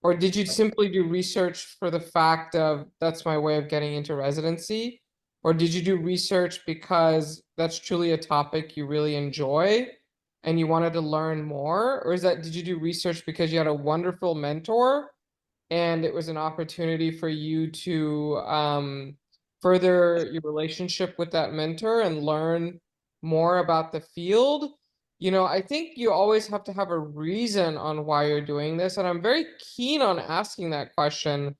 Or did you simply do research for the fact of, that's my way of getting into residency? Or did you do research because that's truly a topic you really enjoy and you wanted to learn more? Or did you do research because you had a wonderful mentor and it was an opportunity for you to further your relationship with that mentor and learn more about the field? I think you always have to have a reason on why you're doing this. And I'm very keen on asking that question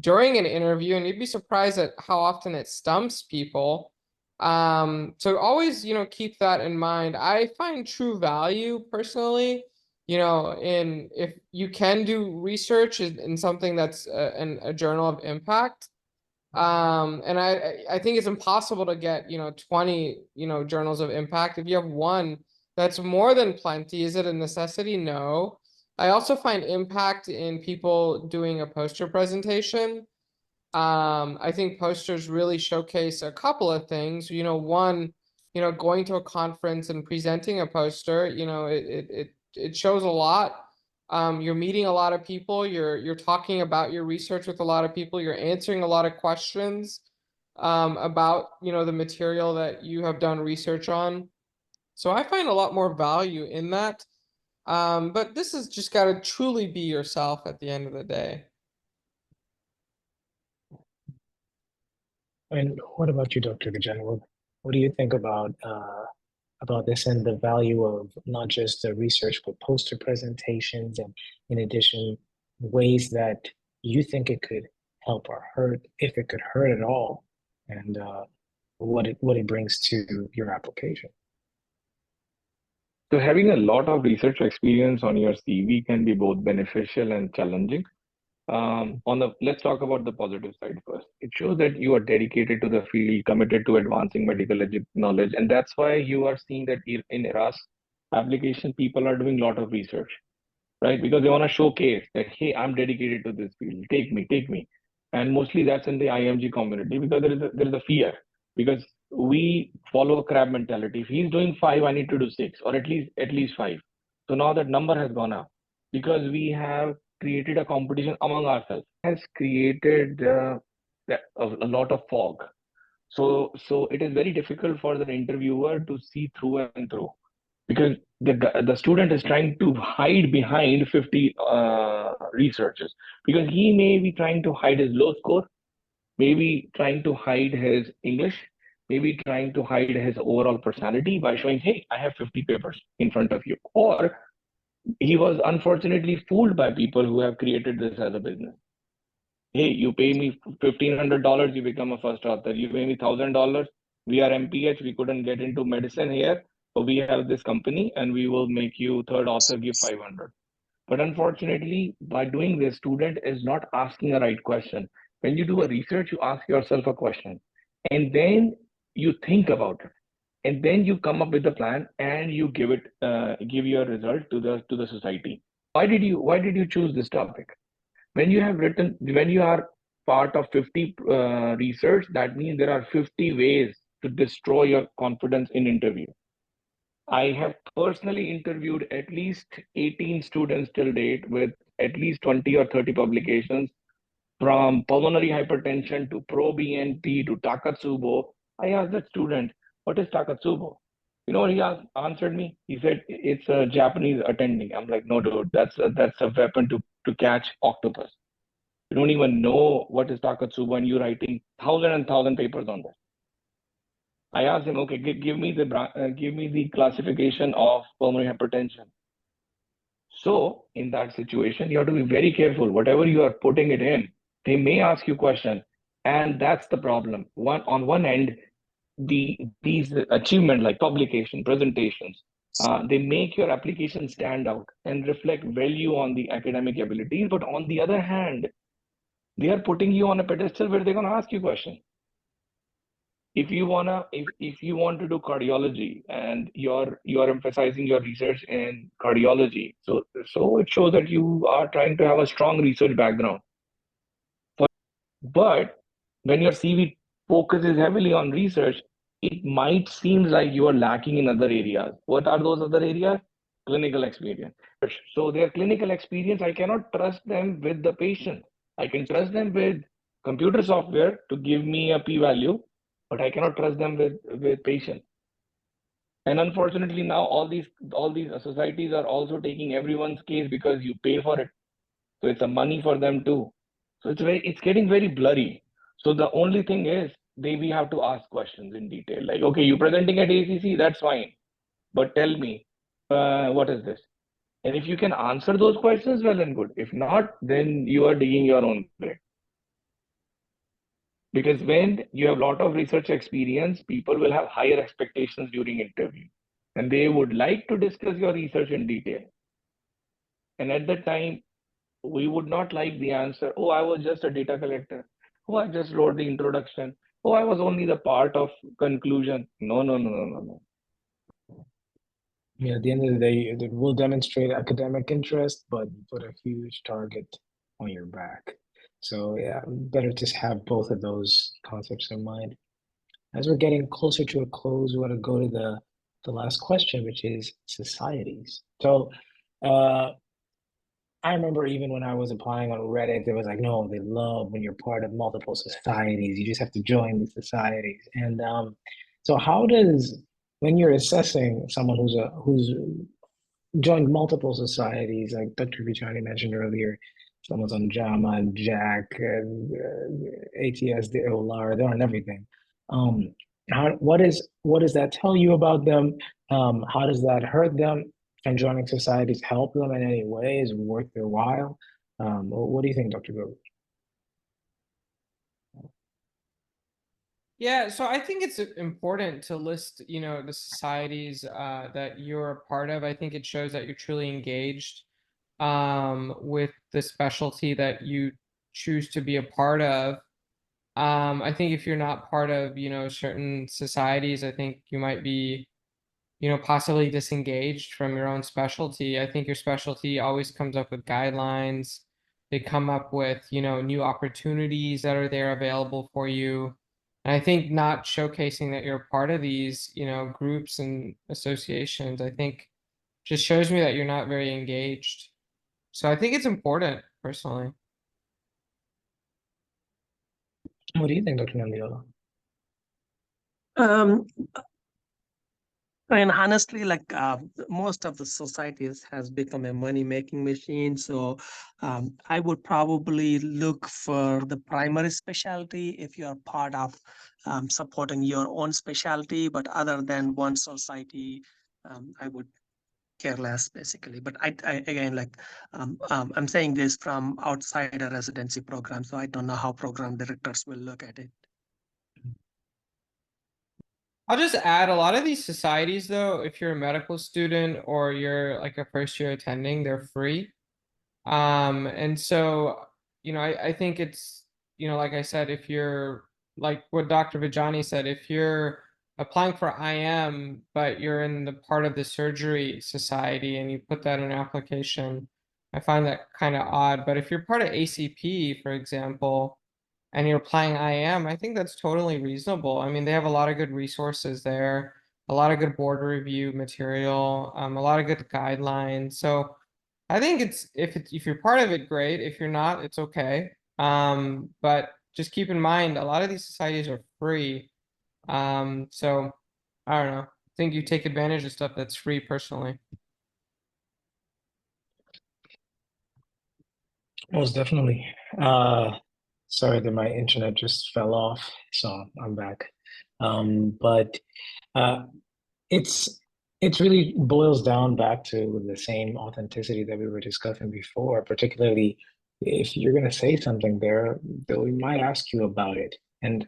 during an interview, and you'd be surprised at how often it stumps people. So always, keep that in mind. I find true value personally, if you can do research in something that's a journal of impact. And I think it's impossible to get, 20, journals of impact. If you have one, that's more than plenty. Is it a necessity? No. I also find impact in people doing a poster presentation. I think posters really showcase a couple of things. One, going to a conference and presenting a poster, it shows a lot. You're meeting a lot of people. You're talking about your research with a lot of people. You're answering a lot of questions about the material that you have done research on. So I find a lot more value in that. But this has just got to truly be yourself at the end of the day. And what about you, Dr. Gajen? What do you think about this and the value of not just the research, but poster presentations, and in addition, ways that you think it could help or hurt, if it could hurt at all, and what it brings to your application? So having a lot of research experience on your CV can be both beneficial and challenging. Let's talk about the positive side first. It shows that you are dedicated to the field, committed to advancing medical knowledge, and that's why you are seeing that in ERAS application, people are doing a lot of research, right? Because they want to showcase that, hey, I'm dedicated to this field. Take me. And mostly that's in the IMG community, because there is a fear, because we follow a crab mentality. If he's doing 5, I need to do 6, or at least 5. So now that number has gone up because we have created a competition among ourselves. Has created a lot of fog. So it is very difficult for the interviewer to see through and through, because the student is trying to hide behind 50 researchers, because he may be trying to hide his low score, maybe trying to hide his English, maybe trying to hide his overall personality by showing, hey, I have 50 papers in front of you. Or he was unfortunately fooled by people who have created this as a business. Hey, you pay me $1,500, you become a first author. You pay me $1,000, we are MPH, we couldn't get into medicine here, so we have this company and we will make you third author, give 500. But unfortunately, by doing this, student is not asking the right question. When you do a research, you ask yourself a question, and then you think about it, and then you come up with a plan and you give your result to the society. Why did you choose this topic? When you are part of 50 research, that means there are 50 ways to destroy your confidence in interview. I have personally interviewed at least 18 students till date with at least 20 or 30 publications, from pulmonary hypertension to pro-BNP to Takotsubo. I asked that student, what is Takotsubo? You know what he answered me? He said, it's a Japanese attending. I'm like, no, dude, that's a weapon to catch octopus. You don't even know what is Takotsubo, and you're writing 1,000 papers on this. I asked him, okay, give me the classification of pulmonary hypertension. So in that situation, you have to be very careful. Whatever you are putting it in, they may ask you question, and that's the problem. On one end, these achievements like publication, presentations, they make your application stand out and reflect value on the academic abilities. But on the other hand, they are putting you on a pedestal where they're going to ask you questions. If you want to do cardiology and you're emphasizing your research in cardiology, so it shows that you are trying to have a strong research background. But when your CV focuses heavily on research, it might seem like you are lacking in other areas. What are those other areas? Clinical experience. So their clinical experience, I cannot trust them with the patient. I can trust them with computer software to give me a p-value, but I cannot trust them with patients. And unfortunately, now all these societies are also taking everyone's case because you pay for it. So it's a money for them too. So it's getting very blurry. So the only thing is we have to ask questions in detail. Like, okay, you're presenting at ACC, that's fine. But tell me, what is this? And if you can answer those questions, well and good. If not, then you are digging your own grave. Because when you have a lot of research experience, people will have higher expectations during interview. And they would like to discuss your research in detail. And at that time, we would not like the answer, oh, I was just a data collector. Oh, I just wrote the introduction. Oh, I was only the part of conclusion. No. Yeah, at the end of the day, it will demonstrate academic interest, but put a huge target on your back. So yeah, better to have both of those concepts in mind. As we're getting closer to a close, we want to go to the last question, which is societies. So I remember even when I was applying on Reddit, it was like, no, they love when you're part of multiple societies. You just have to join the societies. And so how does, when you're assessing someone who's joined multiple societies, like Dr. Vichani mentioned earlier, someone's on JAMA and JAC and ATS, the OLAR, they're on everything. What does that tell you about them? How does that hurt them? Can joining societies help them in any way? Is it worth their while? What do you think, Dr. Go? Yeah, so I think it's important to list, the societies that you're a part of. I think it shows that you're truly engaged with the specialty that you choose to be a part of. I think if you're not part of, certain societies, I think you might be, possibly disengaged from your own specialty. I think your specialty always comes up with guidelines. They come up with, new opportunities that are there available for you. And I think not showcasing that you're part of these, groups and associations, I think just shows me that you're not very engaged. So I think it's important, personally. What do you think, Dr. Nandiola? And honestly, most of the societies has become a money-making machine. So I would probably look for the primary specialty if you're part of supporting your own specialty. But other than one society, I would care less, basically. But I again, I'm saying this from outside a residency program, so I don't know how program directors will look at it. I'll just add, a lot of these societies, though, if you're a medical student or you're like a first year attending, they're free. And so, I think it's, like I said, if you're like what Dr. Vijani said, if you're applying for IM, but you're in the part of the surgery society and you put that in an application, I find that kind of odd. But if you're part of ACP, for example, and you're applying IM, I think that's totally reasonable. I mean, they have a lot of good resources there, a lot of good board review material, a lot of good guidelines. So I think if you're part of it, great. If you're not, it's okay. But just keep in mind, a lot of these societies are free. So I don't know. I think you take advantage of stuff that's free personally. Most definitely. Sorry that my internet just fell off, so I'm back. But it's really boils down back to the same authenticity that we were discussing before, particularly if you're going to say something there, they might ask you about it. And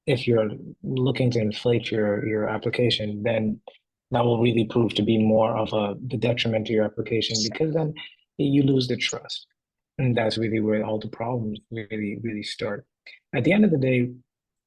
if you're looking to inflate your application, then that will really prove to be more of the detriment to your application, because then you lose the trust. And that's really where all the problems really start. At the end of the day,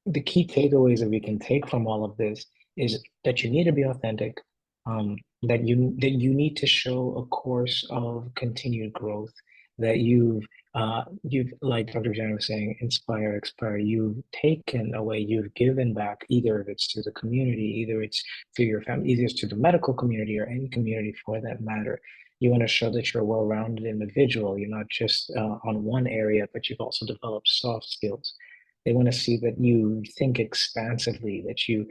the key takeaways that we can take from all of this is that you need to be authentic, that you need to show a course of continued growth, that you've like Dr. Vijani was saying, inspire, you've taken away, you've given back, either if it's to the community, either it's to your family, either it's to the medical community or any community for that matter. You want to show that you're a well-rounded individual. You're not just on one area, but you've also developed soft skills. They want to see that you think expansively, that you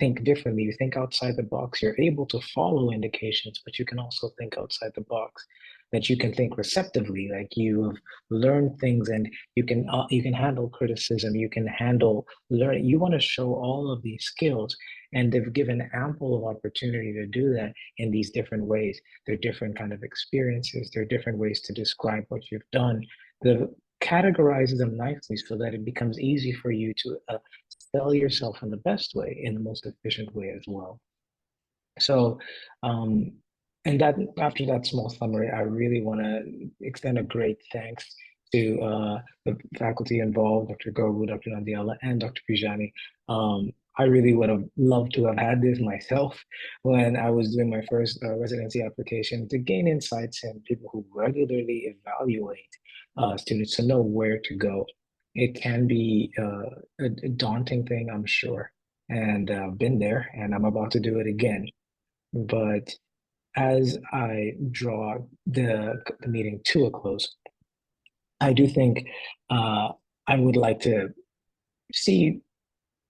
think differently, you think outside the box. You're able to follow indications, but you can also think outside the box. That you can think receptively, like you have learned things and you can handle criticism, you can handle learning. You want to show all of these skills, and they've given ample of opportunity to do that in these different ways. There are different kind of experiences. There are different ways to describe what you've done. The categorizes them nicely so that it becomes easy for you to sell yourself in the best way, in the most efficient way as well. So, and that after that small summary, I really want to extend a great thanks to the faculty involved, Dr. Gogu, Dr. Nandiola, and Dr. Vijani. I really would have loved to have had this myself when I was doing my first residency application, to gain insights and people who regularly evaluate students to know where to go. It can be a daunting thing, I'm sure, and I've been there and I'm about to do it again. But as I draw the meeting to a close, I do think I would like to see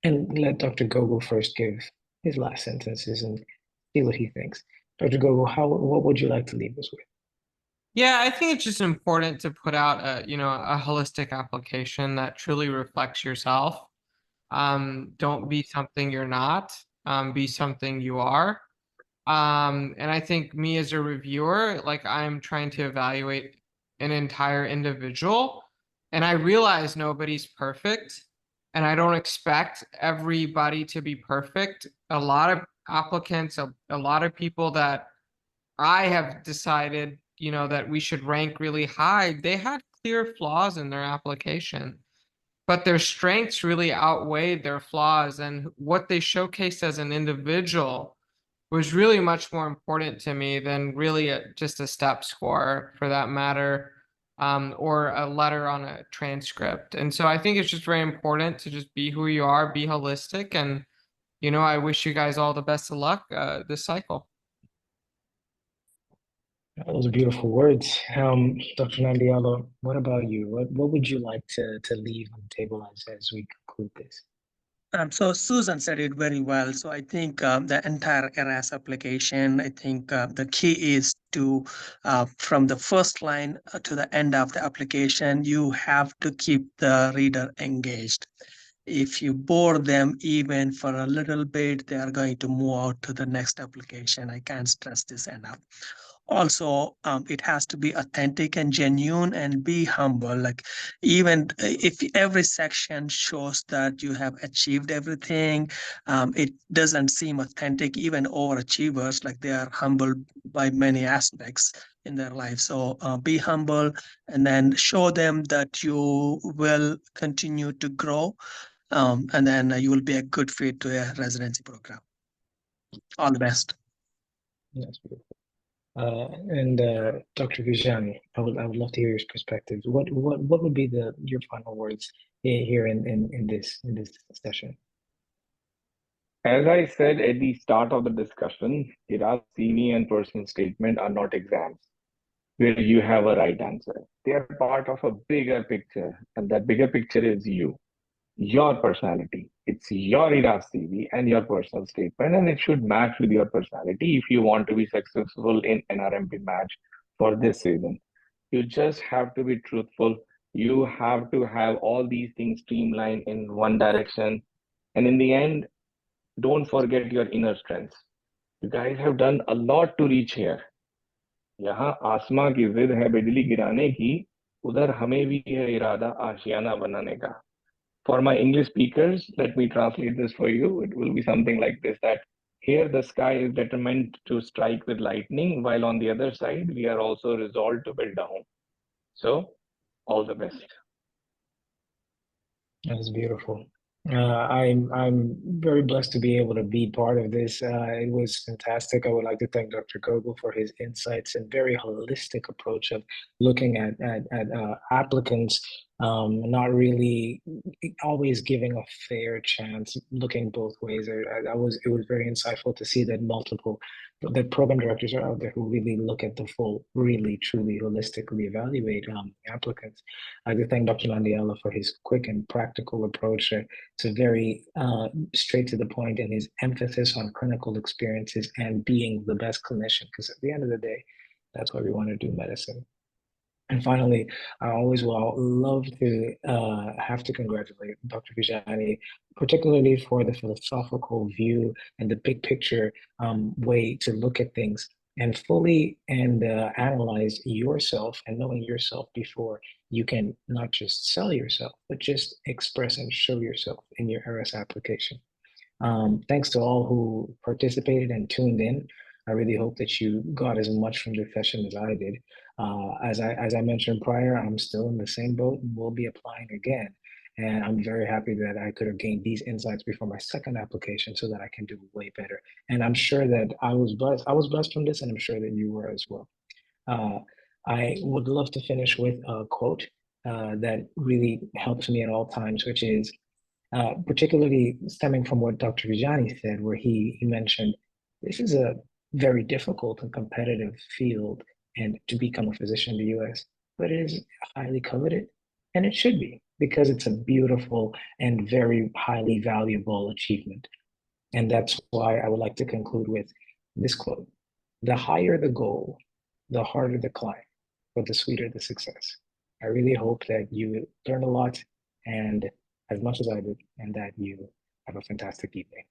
and let Dr. Gogo first give his last sentences and see what he thinks. Dr. Gogo, what would you like to leave us with? Yeah, I think it's just important to put out a holistic application that truly reflects yourself. Don't be something you're not, be something you are. And I think me as a reviewer, like I'm trying to evaluate an entire individual, and I realize nobody's perfect, and I don't expect everybody to be perfect. A lot of applicants, a lot of people that I have decided, that we should rank really high, they had clear flaws in their application, but their strengths really outweighed their flaws, and what they showcased as an individual was really much more important to me than really just a step score, for that matter, or a letter on a transcript. And so I think it's just very important to just be who you are, be holistic, and I wish you guys all the best of luck this cycle. Those are beautiful words. Dr. Nandiala, what about you? What would you like to leave on the table as we conclude this? So Susan said it very well. So I think the entire ERAS application, I think the key is to, from the first line to the end of the application, you have to keep the reader engaged. If you bore them even for a little bit, they are going to move out to the next application. I can't stress this enough. Also, it has to be authentic and genuine, and be humble. Like, even if every section shows that you have achieved everything, it doesn't seem authentic. Even overachievers, like, they are humble by many aspects in their life. So be humble, and then show them that you will continue to grow, and then you will be a good fit to a residency program. All the best. That's beautiful. And Dr. Vijani, I would love to hear your perspectives. What would be your final words here in this session? As I said at the start of the discussion, ERAS CV and personal statement are not exams where you have a right answer. They are part of a bigger picture, and that bigger picture is you, your personality. It's your ERAS CV and your personal statement, and it should match with your personality if you want to be successful in NRMP match for this season. You just have to be truthful. You have to have all these things streamlined in one direction. And in the end, don't forget your inner strengths. You guys have done a lot to reach here. यहाँ आसमां की जिद है बिजली गिराने की, उधर हमें भी है इरादा आशियाना बनाने का. For my English speakers, let me translate this for you. It will be something like this, that here the sky is determined to strike with lightning, while on the other side, we are also resolved to build a home. So, all the best. That's beautiful. I'm very blessed to be able to be part of this. It was fantastic. I would like to thank Dr. Gogo for his insights and very holistic approach of looking at applicants, not really always giving a fair chance, looking both ways. It was very insightful to see that program directors are out there who really look at the full, really, truly, holistically evaluate applicants. I'd like to thank Dr. Nandiala for his quick and practical approach to very straight to the point, and his emphasis on clinical experiences and being the best clinician, because at the end of the day, that's why we want to do medicine. And finally, I always will love to have to congratulate Dr. Vijani, particularly for the philosophical view and the big picture way to look at things, and fully analyze yourself, and knowing yourself before you can not just sell yourself, but just express and show yourself in your ERAS application. Thanks to all who participated and tuned in. I really hope that you got as much from the session as I did. As I mentioned prior, I'm still in the same boat and will be applying again. And I'm very happy that I could have gained these insights before my second application so that I can do way better. And I'm sure that I was blessed from this, and I'm sure that you were as well. I would love to finish with a quote that really helps me at all times, which is particularly stemming from what Dr. Vijani said, where he mentioned, this is a very difficult and competitive field and to become a physician in the US, but it is highly coveted, and it should be, because it's a beautiful and very highly valuable achievement. And that's why I would like to conclude with this quote: the higher the goal, the harder the climb, but the sweeter the success. I really hope that you learn a lot, and as much as I did, and that you have a fantastic evening.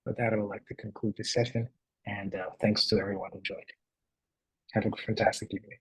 With that, I would like to conclude this session, and thanks to everyone who joined. Have a fantastic evening.